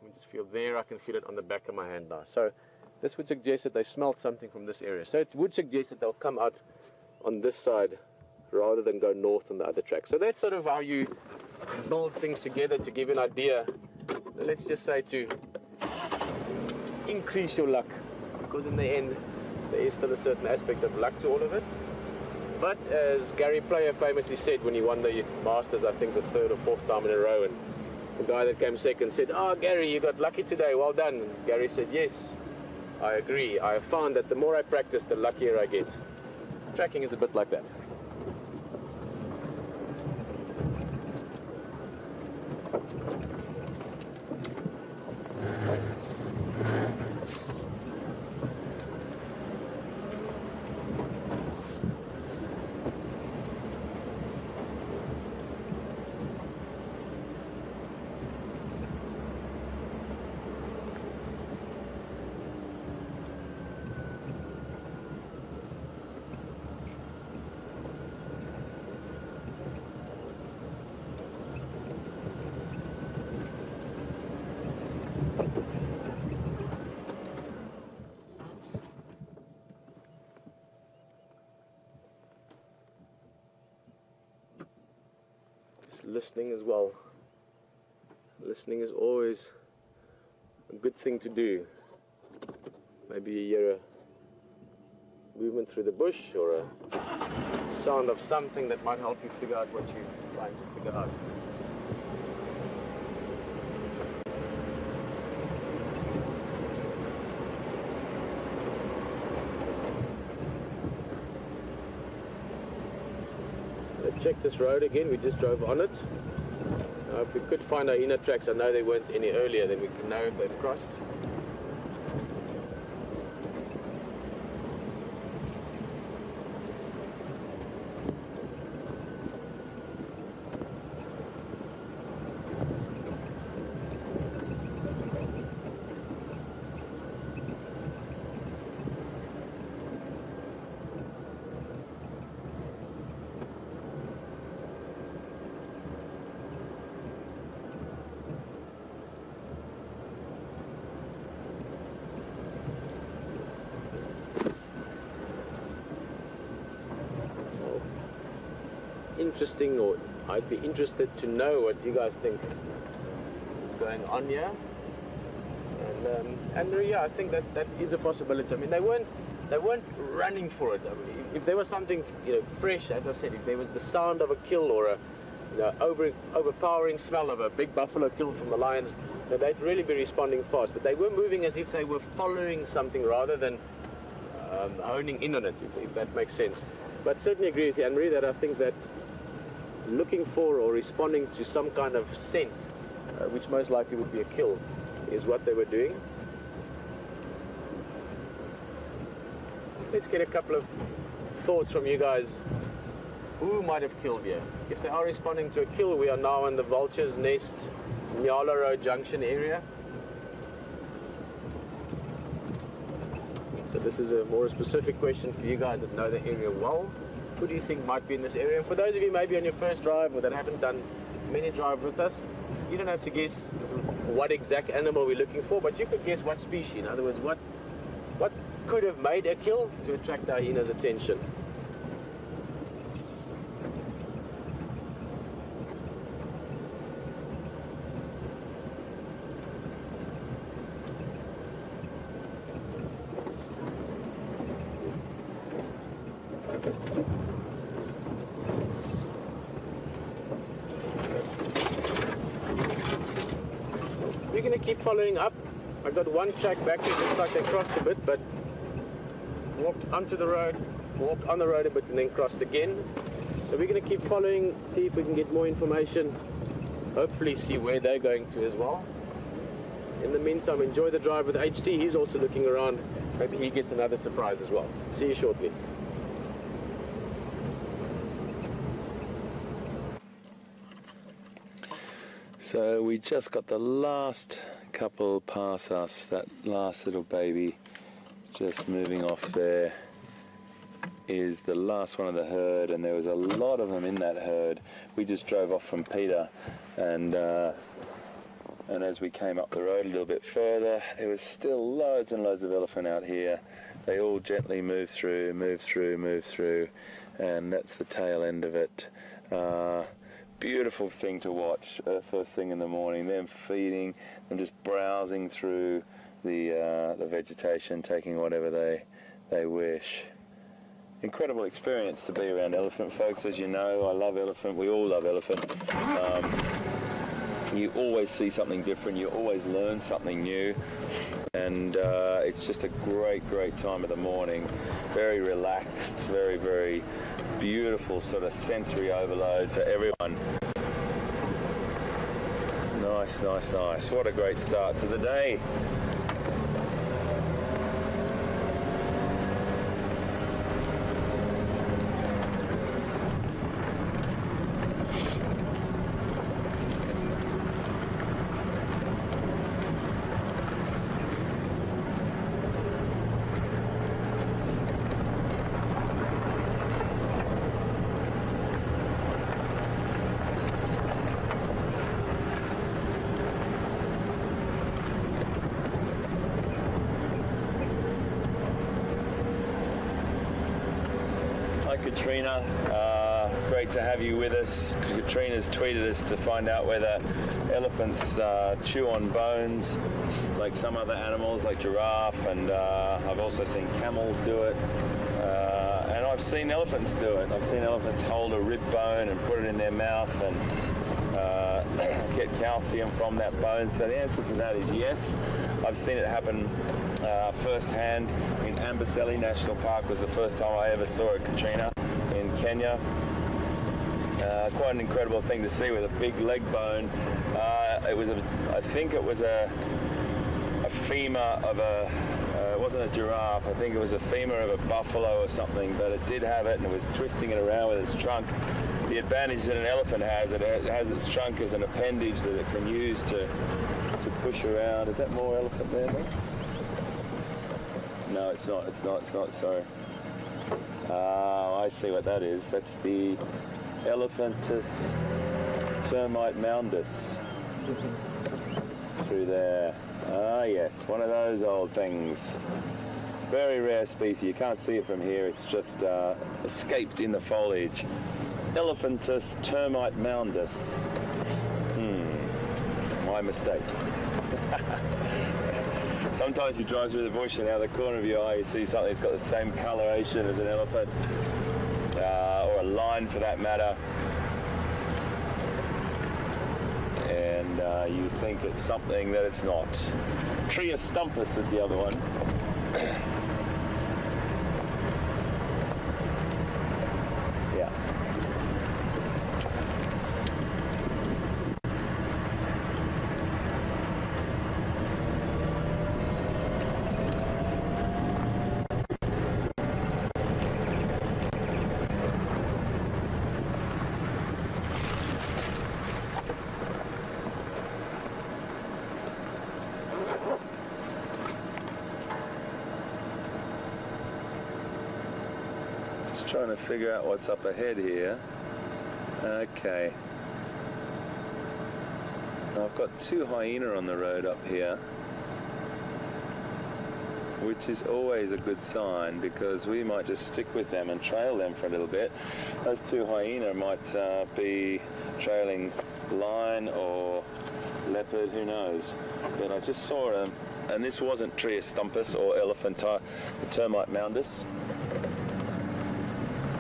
let me just feel there, I can feel it on the back of my hand now. So this would suggest that they smelled something from this area. So it would suggest that they'll come out on this side rather than go north on the other track. So that's sort of how you build things together to give you an idea. Let's just say to increase your luck, because in the end there is still a certain aspect of luck to all of it. But as Gary Player famously said when he won the Masters, I think the third or fourth time in a row, and the guy that came second said, "Oh, Gary, you got lucky today, well done." And Gary said, "Yes, I agree. I have found that the more I practice, the luckier I get." Tracking is a bit like that. Listening as well. Listening is always a good thing to do. Maybe you hear a movement through the bush or a sound of something that might help you figure out what you're trying to figure out. Check this road again, we just drove on it. Now if we could find our inner tracks, I know they weren't any earlier, then we can know if they've crossed. Interesting, or I'd be interested to know what you guys think is going on here. And yeah, I think that is a possibility. I mean, they weren't running for it. I mean, if there was something, you know, fresh, as I said, if there was the sound of a kill or a, you know, overpowering smell of a big buffalo kill from the lions, Now, they'd really be responding fast, but they were moving as if they were following something rather than honing in on it, if that makes sense. But certainly agree with you, Anne-Marie, that I think that looking for or responding to some kind of scent, which most likely would be a kill, is what they were doing. Let's get a couple of thoughts from you guys. Who might have killed here? If they are responding to a kill, we are now in the Vulture's Nest, Nyala Road Junction area. So this is a more specific question for you guys that know the area well. Who do you think might be in this area? And for those of you maybe on your first drive or that haven't done many drives with us, you don't have to guess what exact animal we're looking for, but you could guess what species. In other words, what could have made a kill to attract the hyena's attention. We're going to keep following up. I've got one track back here, looks like they crossed a bit, but walked onto the road, walked on the road a bit and then crossed again. So we're going to keep following, see if we can get more information, hopefully see where they're going to as well. In the meantime, enjoy the drive with HT. He's also looking around. Maybe he gets another surprise as well. See you shortly. So we just got the last couple past us, that last little baby just moving off there is the last one of the herd, and there was a lot of them in that herd. We just drove off from Peter, and as we came up the road a little bit further, there was still loads and loads of elephant out here. They all gently move through, and that's the tail end of it. Beautiful thing to watch first thing in the morning, them feeding and just browsing through the vegetation, taking whatever they wish. Incredible experience to be around elephant, folks. As you know, I love elephant. We all love elephant. You always see something different. You always learn something new, and it's just a great time of the morning. Very relaxed, very beautiful sort of sensory overload for everyone. Nice. What a great start to the day. Katrina, great to have you with us. Katrina's tweeted us to find out whether elephants chew on bones like some other animals, like giraffe, and I've also seen camels do it, and I've seen elephants do it. I've seen elephants hold a rib bone and put it in their mouth and get calcium from that bone. So the answer to that is yes. I've seen it happen firsthand in Amboseli National Park. Was the first time I ever saw it, Katrina, in Kenya. Quite an incredible thing to see with a big leg bone. I think it was a femur of a, it wasn't a giraffe, I think it was a femur of a buffalo or something, but it did have it and it was twisting it around with its trunk. The advantage that an elephant has, it has its trunk as an appendage that it can use to push around. Is that more elephant there, mate? No, it's not, sorry. I see what that is. That's the Elephantus termite moundus through there. Ah, yes, one of those old things. Very rare species. You can't see it from here. It's just escaped in the foliage. Elephantus termite moundus. My mistake. Sometimes you drive through the bush and out of the corner of your eye you see something that's got the same coloration as an elephant, or a lion for that matter. and you think it's something that it's not. Tria stumpus is the other one. Yeah. Just trying to figure out what's up ahead here. Okay. Now I've got two hyena on the road up here, which is always a good sign because we might just stick with them and trail them for a little bit. Those two hyena might be trailing lion or leopard, who knows. But I just saw them, and this wasn't Tria stumpus or elephant termite moundus.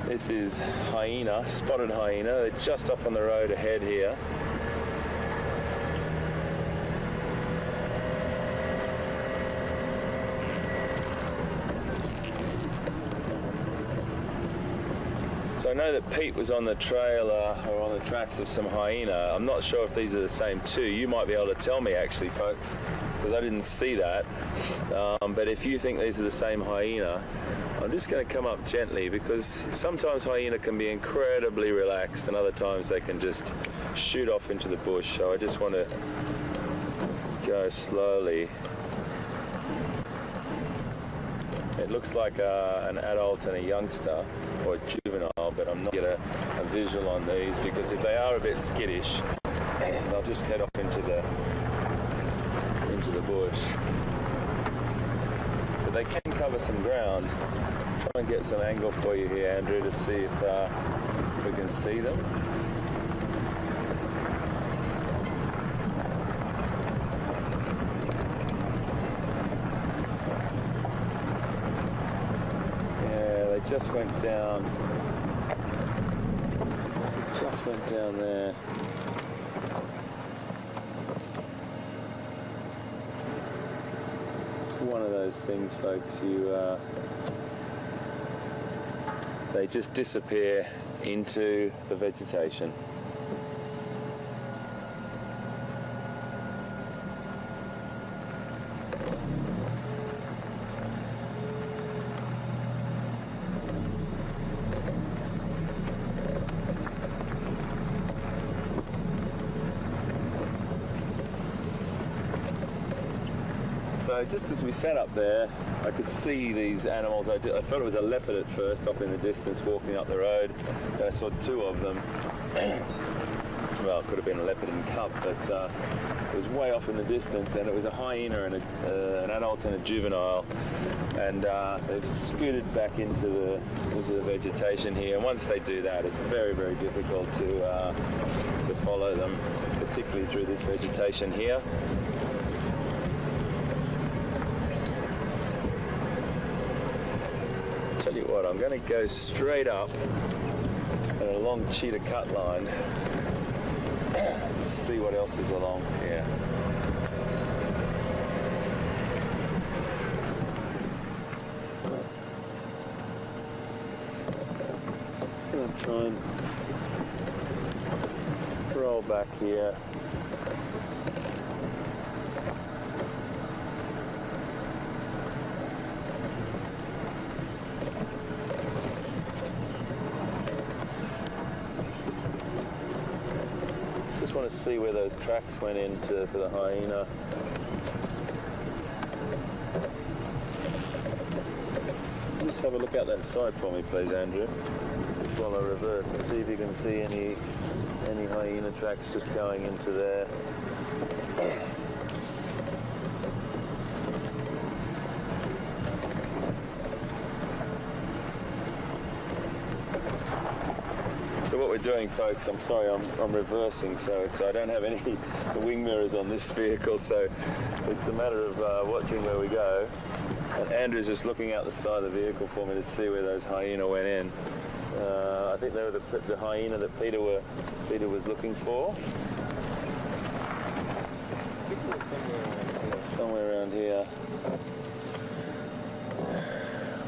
This is hyena, spotted hyena. They're just up on the road ahead here. So I know that Pete was on the trail or on the tracks of some hyena. I'm not sure if these are the same two. You might be able to tell me actually, folks, because I didn't see that. But if you think these are the same hyena, I'm just going to come up gently because sometimes hyena can be incredibly relaxed and other times they can just shoot off into the bush. So I just want to go slowly. It looks like an adult and a youngster or a juvenile, but I'm not getting a visual on these because if they are a bit skittish, they'll just head off into the bush. But they can cover some ground. Try and get some angle for you here, Andrew, to see if we can see them. Yeah, they just went down. Just went down there. It's one of those things, folks, they just disappear into the vegetation. So just as we sat up there, I could see these animals. I thought it was a leopard at first, off in the distance, walking up the road. I saw two of them. Well, it could have been a leopard and cub, but it was way off in the distance, and it was a hyena and an adult and a juvenile. And they've scooted back into the vegetation here. And once they do that, it's very, very difficult to follow them, particularly through this vegetation here. Tell you what, I'm going to go straight up and along cheetah cut line. Let's see what else is along here. Just going to try and roll back here. Just want to see where those tracks went into for the hyena. Just have a look out that side for me, please, Andrew. Just while I reverse and see if you can see any hyena tracks just going into there. So what we're doing, folks, I'm sorry, I'm reversing, so I don't have any wing mirrors on this vehicle, so it's a matter of watching where we go. And Andrew's just looking out the side of the vehicle for me to see where those hyena went in. I think they were the hyena that Peter was looking for. somewhere around here.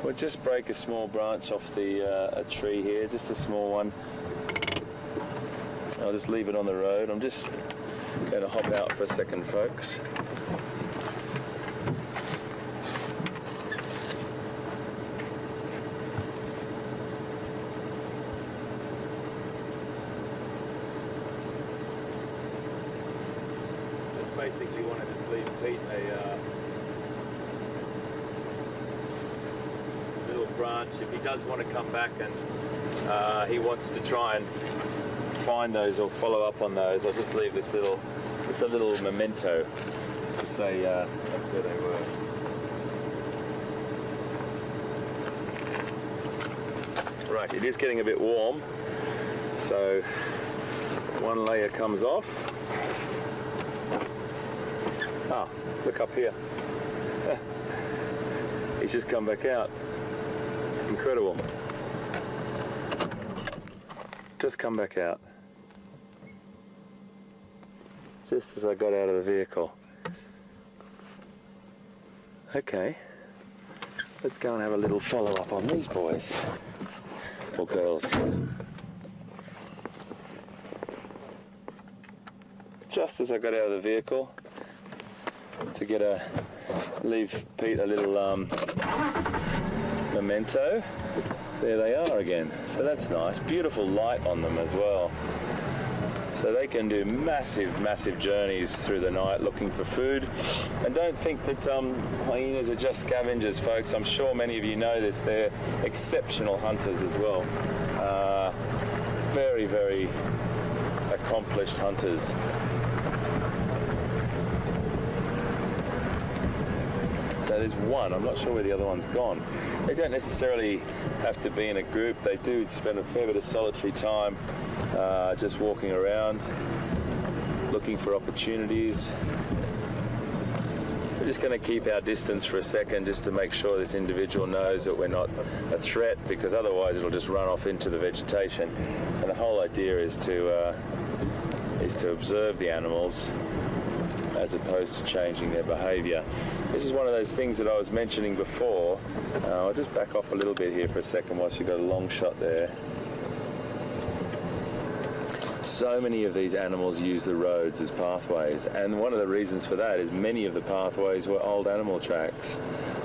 We'll just break a small branch off the a tree here, just a small one. I'll just leave it on the road. I'm just going to hop out for a second, folks. Just basically want to just leave Pete a little branch if he does want to come back and he wants to try and find those or follow up on those. I'll just leave this little, just a little memento to say that's where they were. Right, it is getting a bit warm, so one layer comes off. Ah, look up here. He's just come back out. Incredible. Just come back out. Just as I got out of the vehicle. Okay, let's go and have a little follow-up on these boys, or girls. Just as I got out of the vehicle to leave Pete a little memento, there they are again. So that's nice. Beautiful light on them as well. So they can do massive journeys through the night looking for food. And don't think that hyenas are just scavengers, folks. I'm sure many of you know this. They're exceptional hunters as well. Very accomplished hunters. So there's one. I'm not sure where the other one's gone. They don't necessarily have to be in a group. They do spend a fair bit of solitary time just walking around, looking for opportunities. We're just going to keep our distance for a second just to make sure this individual knows that we're not a threat, because otherwise it'll just run off into the vegetation. And the whole idea is to observe the animals as opposed to changing their behaviour. This is one of those things that I was mentioning before. I'll just back off a little bit here for a second whilst you've got a long shot there. So many of these animals use the roads as pathways, and one of the reasons for that is many of the pathways were old animal tracks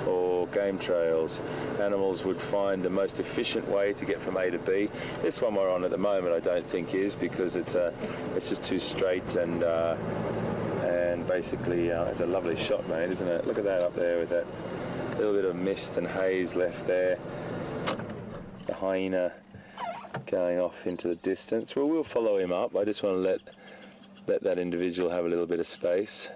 or game trails. Animals would find the most efficient way to get from A to B. This one we're on at the moment I don't think is, because it's just too straight and basically it's a lovely shot, mate, isn't it? Look at that up there with that little bit of mist and haze left there. The hyena going off into the distance. Well, we'll follow him up. I just want to let that individual have a little bit of space.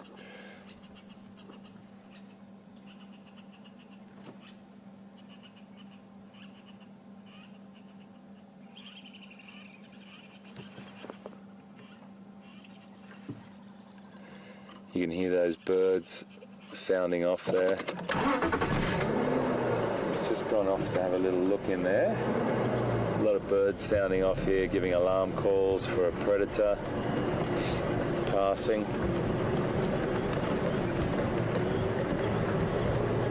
You can hear those birds sounding off there. It's just gone off to have a little look in there. A lot of birds sounding off here, giving alarm calls for a predator passing.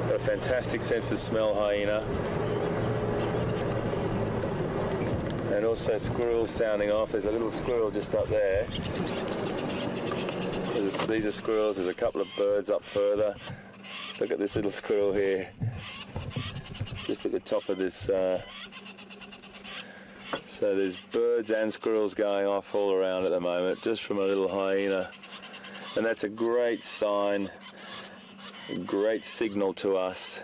Got a fantastic sense of smell, hyena. And also squirrels sounding off. There's a little squirrel just up there. These are squirrels. There's a couple of birds up further. Look at this little squirrel here, just at the top of this. So there's birds and squirrels going off all around at the moment, just from a little hyena. And that's a great sign, a great signal to us.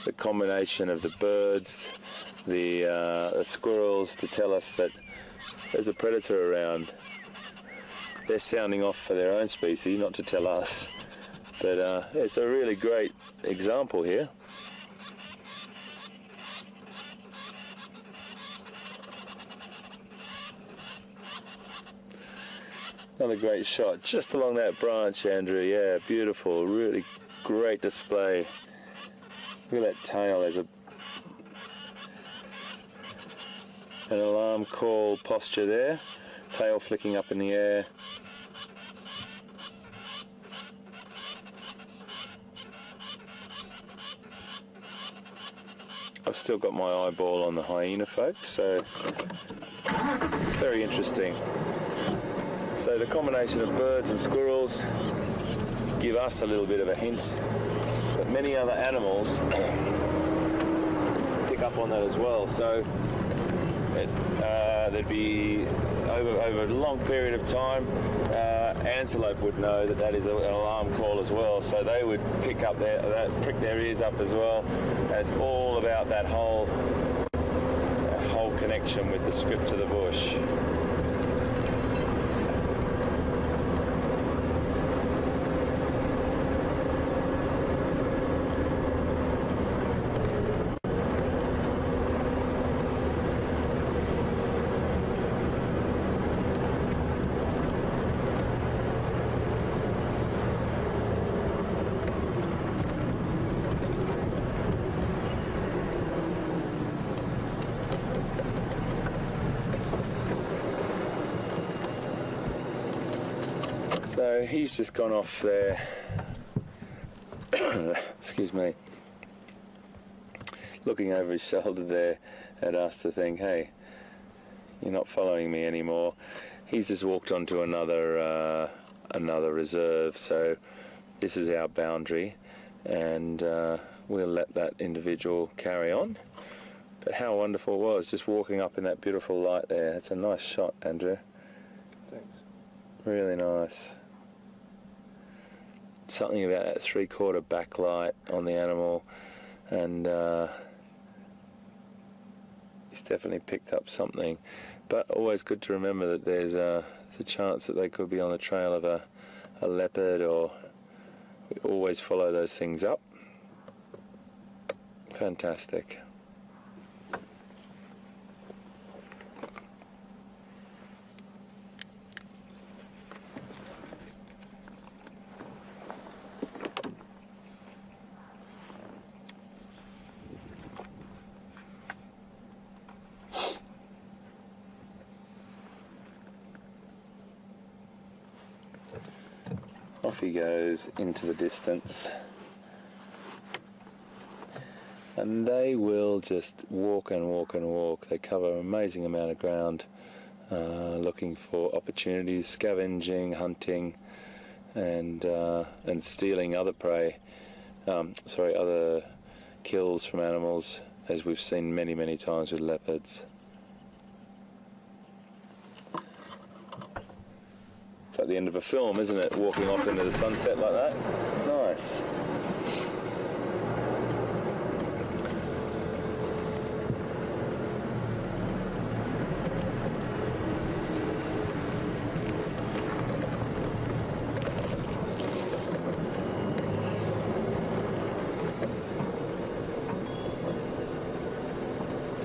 The combination of the birds, the squirrels, to tell us that there's a predator around. They're sounding off for their own species, not to tell us. But it's a really great example here. Another great shot, just along that branch, Andrew. Yeah, beautiful, really great display. Look at that tail. There's an alarm call posture there. Tail flicking up in the air. I've still got my eyeball on the hyena, folks, so very interesting. So the combination of birds and squirrels give us a little bit of a hint, but many other animals pick up on that as well. So there'd be over a long period of time, antelope would know that that is an alarm call as well. So they would pick up prick their ears up as well. And it's all about that whole connection with the script of the bush. So he's just gone off there, excuse me, looking over his shoulder there at us to think, hey, you're not following me anymore. He's just walked onto another reserve, so this is our boundary, and we'll let that individual carry on. But how wonderful it was, just walking up in that beautiful light there. It's a nice shot, Andrew. Thanks. Really nice. Something about that 3/4 backlight on the animal, and he's definitely picked up something. But always good to remember that there's a chance that they could be on the trail of a leopard, or we always follow those things up. Fantastic. Off he goes into the distance, and they will just walk and walk and walk. They cover an amazing amount of ground, looking for opportunities, scavenging, hunting, and stealing other prey, other kills from animals, as we've seen many, many times with leopards. It's like the end of a film, isn't it? Walking off into the sunset like that. Nice.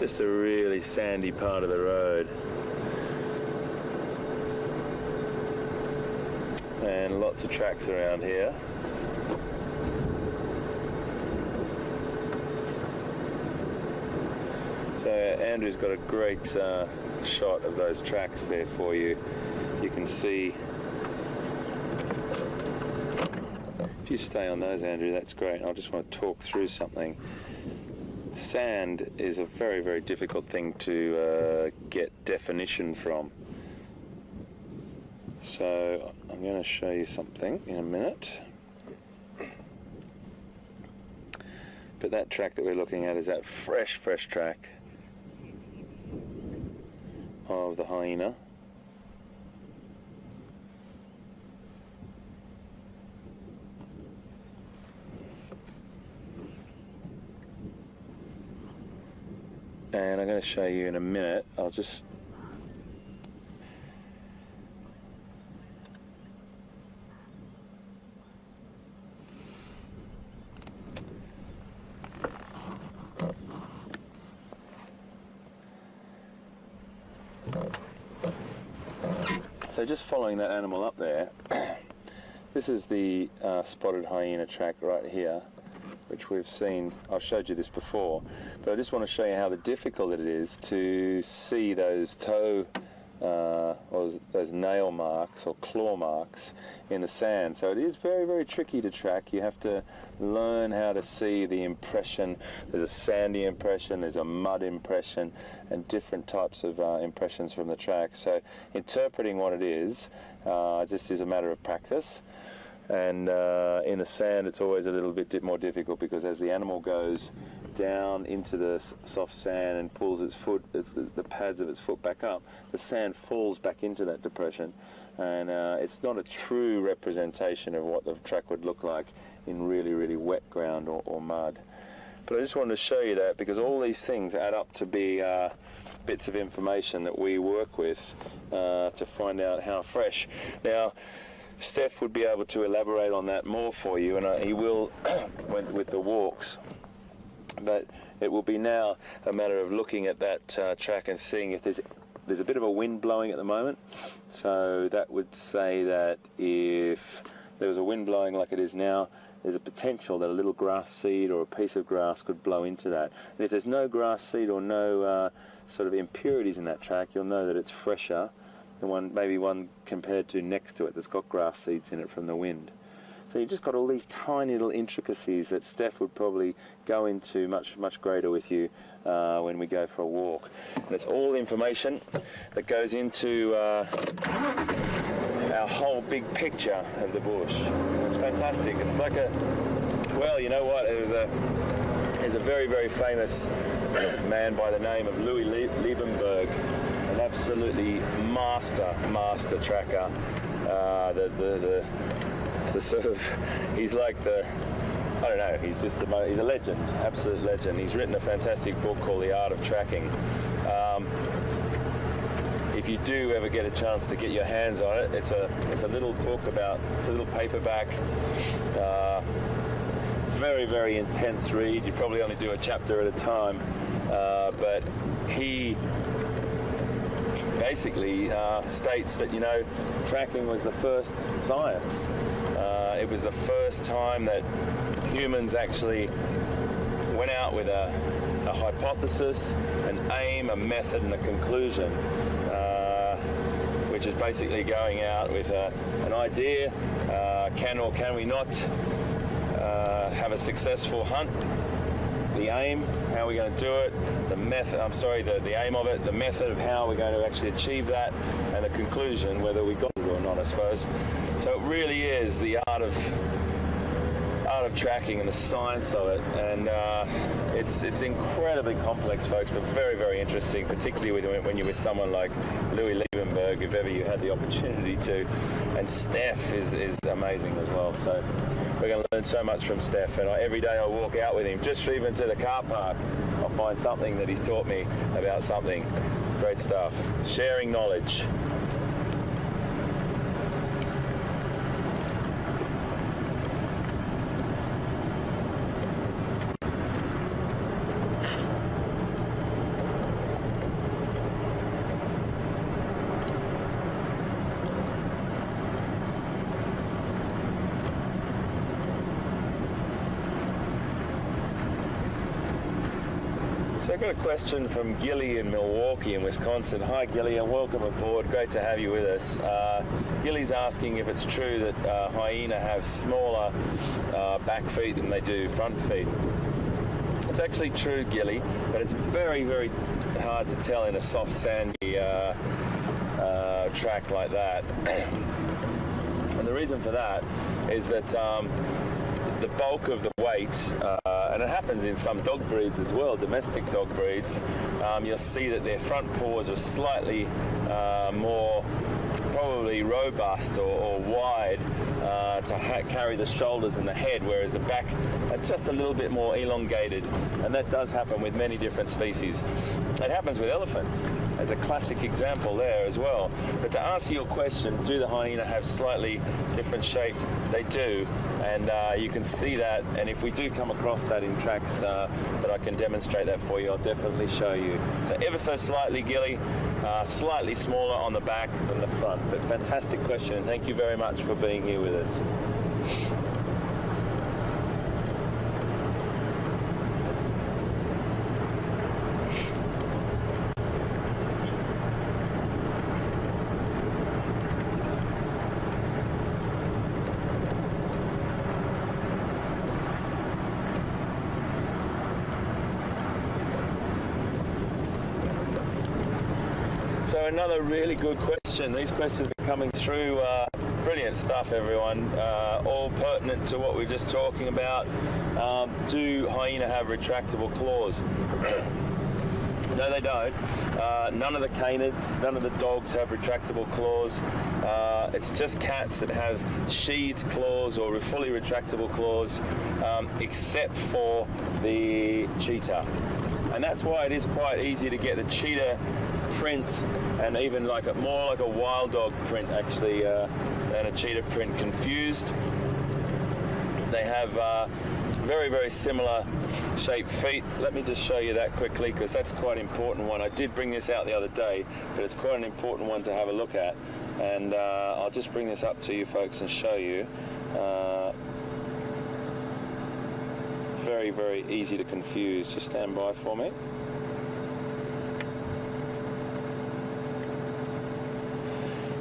Just a really sandy part of the road. And lots of tracks around here. So Andrew's got a great shot of those tracks there for you. You can see, if you stay on those, Andrew, that's great. I just want to talk through something. Sand is a very, very difficult thing to get definition from. So I'm going to show you something in a minute. But that track that we're looking at is that fresh track of the hyena. And I'm going to show you in a minute. I'll just So just following that animal up there, this is the spotted hyena track right here, which we've seen. I've showed you this before, but I just want to show you how difficult it is to see those toe or those nail marks or claw marks in the sand. So it is very, very tricky to track. You have to learn how to see the impression. There's a sandy impression, there's a mud impression, and different types of impressions from the track. So interpreting what it is just is a matter of practice. And in the sand it's always a little bit more difficult, because as the animal goes down into the soft sand and pulls its foot, the pads of its foot back up, the sand falls back into that depression, and it's not a true representation of what the track would look like in really, really wet ground or mud. But I just wanted to show you that, because all these things add up to be bits of information that we work with to find out how fresh. Now, Steph would be able to elaborate on that more for you, and he will with the walks. But it will be now a matter of looking at that track and seeing if there's a bit of a wind blowing at the moment. So that would say that if there was a wind blowing like it is now, there's a potential that a little grass seed or a piece of grass could blow into that. And if there's no grass seed or no sort of impurities in that track, you'll know that it's fresher than maybe one compared to next to it that's got grass seeds in it from the wind. So you've just got all these tiny little intricacies that Steph would probably go into much, much greater with you when we go for a walk. And it's all information that goes into our whole big picture of the bush. It's fantastic. It's like well, you know what? There's a very, very famous man by the name of Louis Liebenberg, an absolutely master tracker. The sort of, he's like I don't know, he's just he's a legend, absolute legend. He's written a fantastic book called The Art of Tracking. If you do ever get a chance to get your hands on it, it's a little book it's a little paperback, very, very intense read. You probably only do a chapter at a time, but he basically states that, you know, tracking was the first science. It was the first time that humans actually went out with a hypothesis, an aim, a method, and a conclusion, which is basically going out with an idea. Can or can we not have a successful hunt? The aim, how we're going to do it, the method, the aim of it, the method of how we're going to actually achieve that, and the conclusion, whether we got it or not, I suppose. So it really is the art of tracking and the science of it, and it's incredibly complex, folks, but very, very interesting, particularly when you're with someone like Louis Liebenberg, if ever you had the opportunity to. And Steph is amazing as well. So we're going to learn so much from Steph, and every day I walk out with him, just even to the car park, I'll find something that he's taught me about something. It's great stuff. Sharing knowledge. So I got a question from Gilly in Milwaukee in Wisconsin. Hi Gilly, and welcome aboard. Great to have you with us. Gilly's asking if it's true that hyena have smaller back feet than they do front feet. It's actually true, Gilly, but it's very, very hard to tell in a soft sandy track like that. And the reason for that is that the bulk of the weight, and it happens in some dog breeds as well, domestic dog breeds, you'll see that their front paws are slightly more probably robust or wide to carry the shoulders and the head, whereas the back are just a little bit more elongated, and that does happen with many different species. It happens with elephants. There's a classic example there as well. But to answer your question, do the hyena have slightly different shape? They do, and you can see that, and if we do come across that in tracks that I can demonstrate that for you, I'll definitely show you. So ever so slightly, Gilly, slightly smaller on the back than the front. But fantastic question, and thank you very much for being here with us. So another really good question. These questions are coming through. Brilliant stuff, everyone. All pertinent to what we were just talking about. Do hyena have retractable claws? No, they don't. None of the canids, none of the dogs have retractable claws. It's just cats that have sheathed claws or fully retractable claws, except for the cheetah. And that's why it is quite easy to get the cheetah print, and even like more like a wild dog print actually than a cheetah print confused. They have very, very similar shaped feet. Let me just show you that quickly, because that's quite an important one. I did bring this out the other day, but it's quite an important one to have a look at. And I'll just bring this up to you folks and show you. Very, very easy to confuse. Just stand by for me.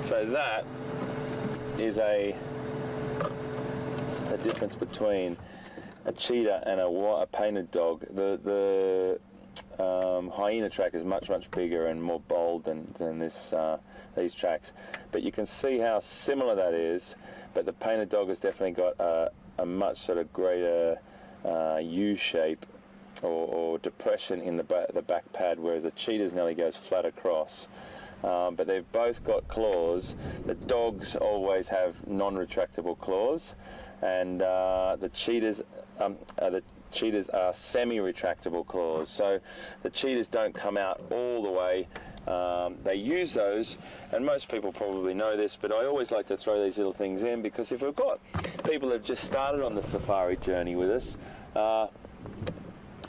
So that is a difference between a cheetah and a painted dog. The hyena track is much, much bigger and more bold than these tracks. But you can see how similar that is, but the painted dog has definitely got a much sort of greater U shape or depression in the back pad, whereas the cheetah's nearly goes flat across. But they've both got claws. The dogs always have non-retractable claws, and the cheetahs are semi-retractable claws. So the cheetahs don't come out all the way. They use those, and most people probably know this, but I always like to throw these little things in, because if we've got people that have just started on the safari journey with us,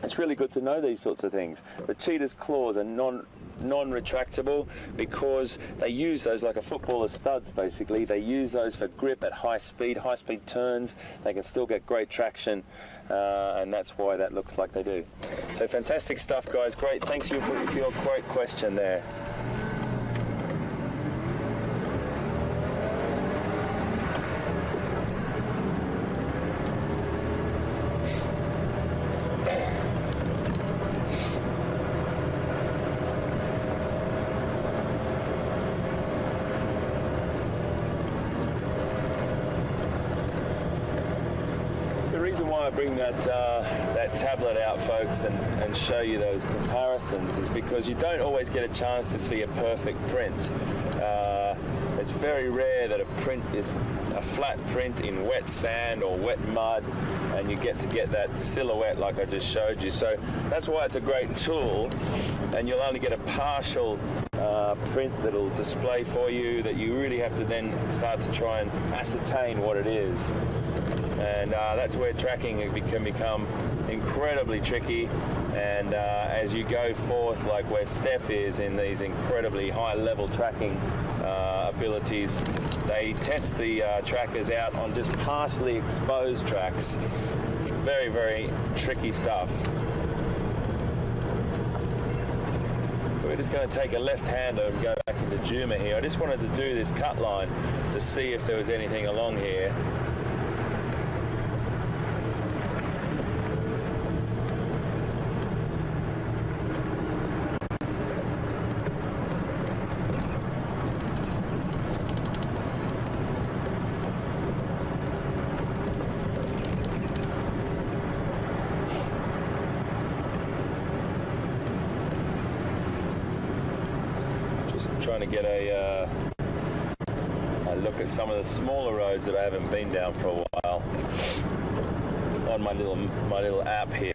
it's really good to know these sorts of things. The cheetah's claws are non-retractable because they use those like a footballer's studs, basically. They use those for grip at high speed turns. They can still get great traction, and that's why that looks like they do. So fantastic stuff, guys. Great. Thanks you for your great question there. I bring that tablet out, folks, and show you those comparisons is because you don't always get a chance to see a perfect print. It's very rare that a print is a flat print in wet sand or wet mud, and you get that silhouette like I just showed you. So that's why it's a great tool, and you'll only get a partial print that'll display for you, that you really have to then start to try and ascertain what it is. And that's where tracking can become incredibly tricky. And as you go forth, like where Steph is in these incredibly high-level tracking abilities, they test the trackers out on just partially exposed tracks. Very, very tricky stuff. So we're just going to take a left-hander and go back into Djuma here. I just wanted to do this cut line to see if there was anything along here. Trying to get a look at some of the smaller roads that I haven't been down for a while on my little app here.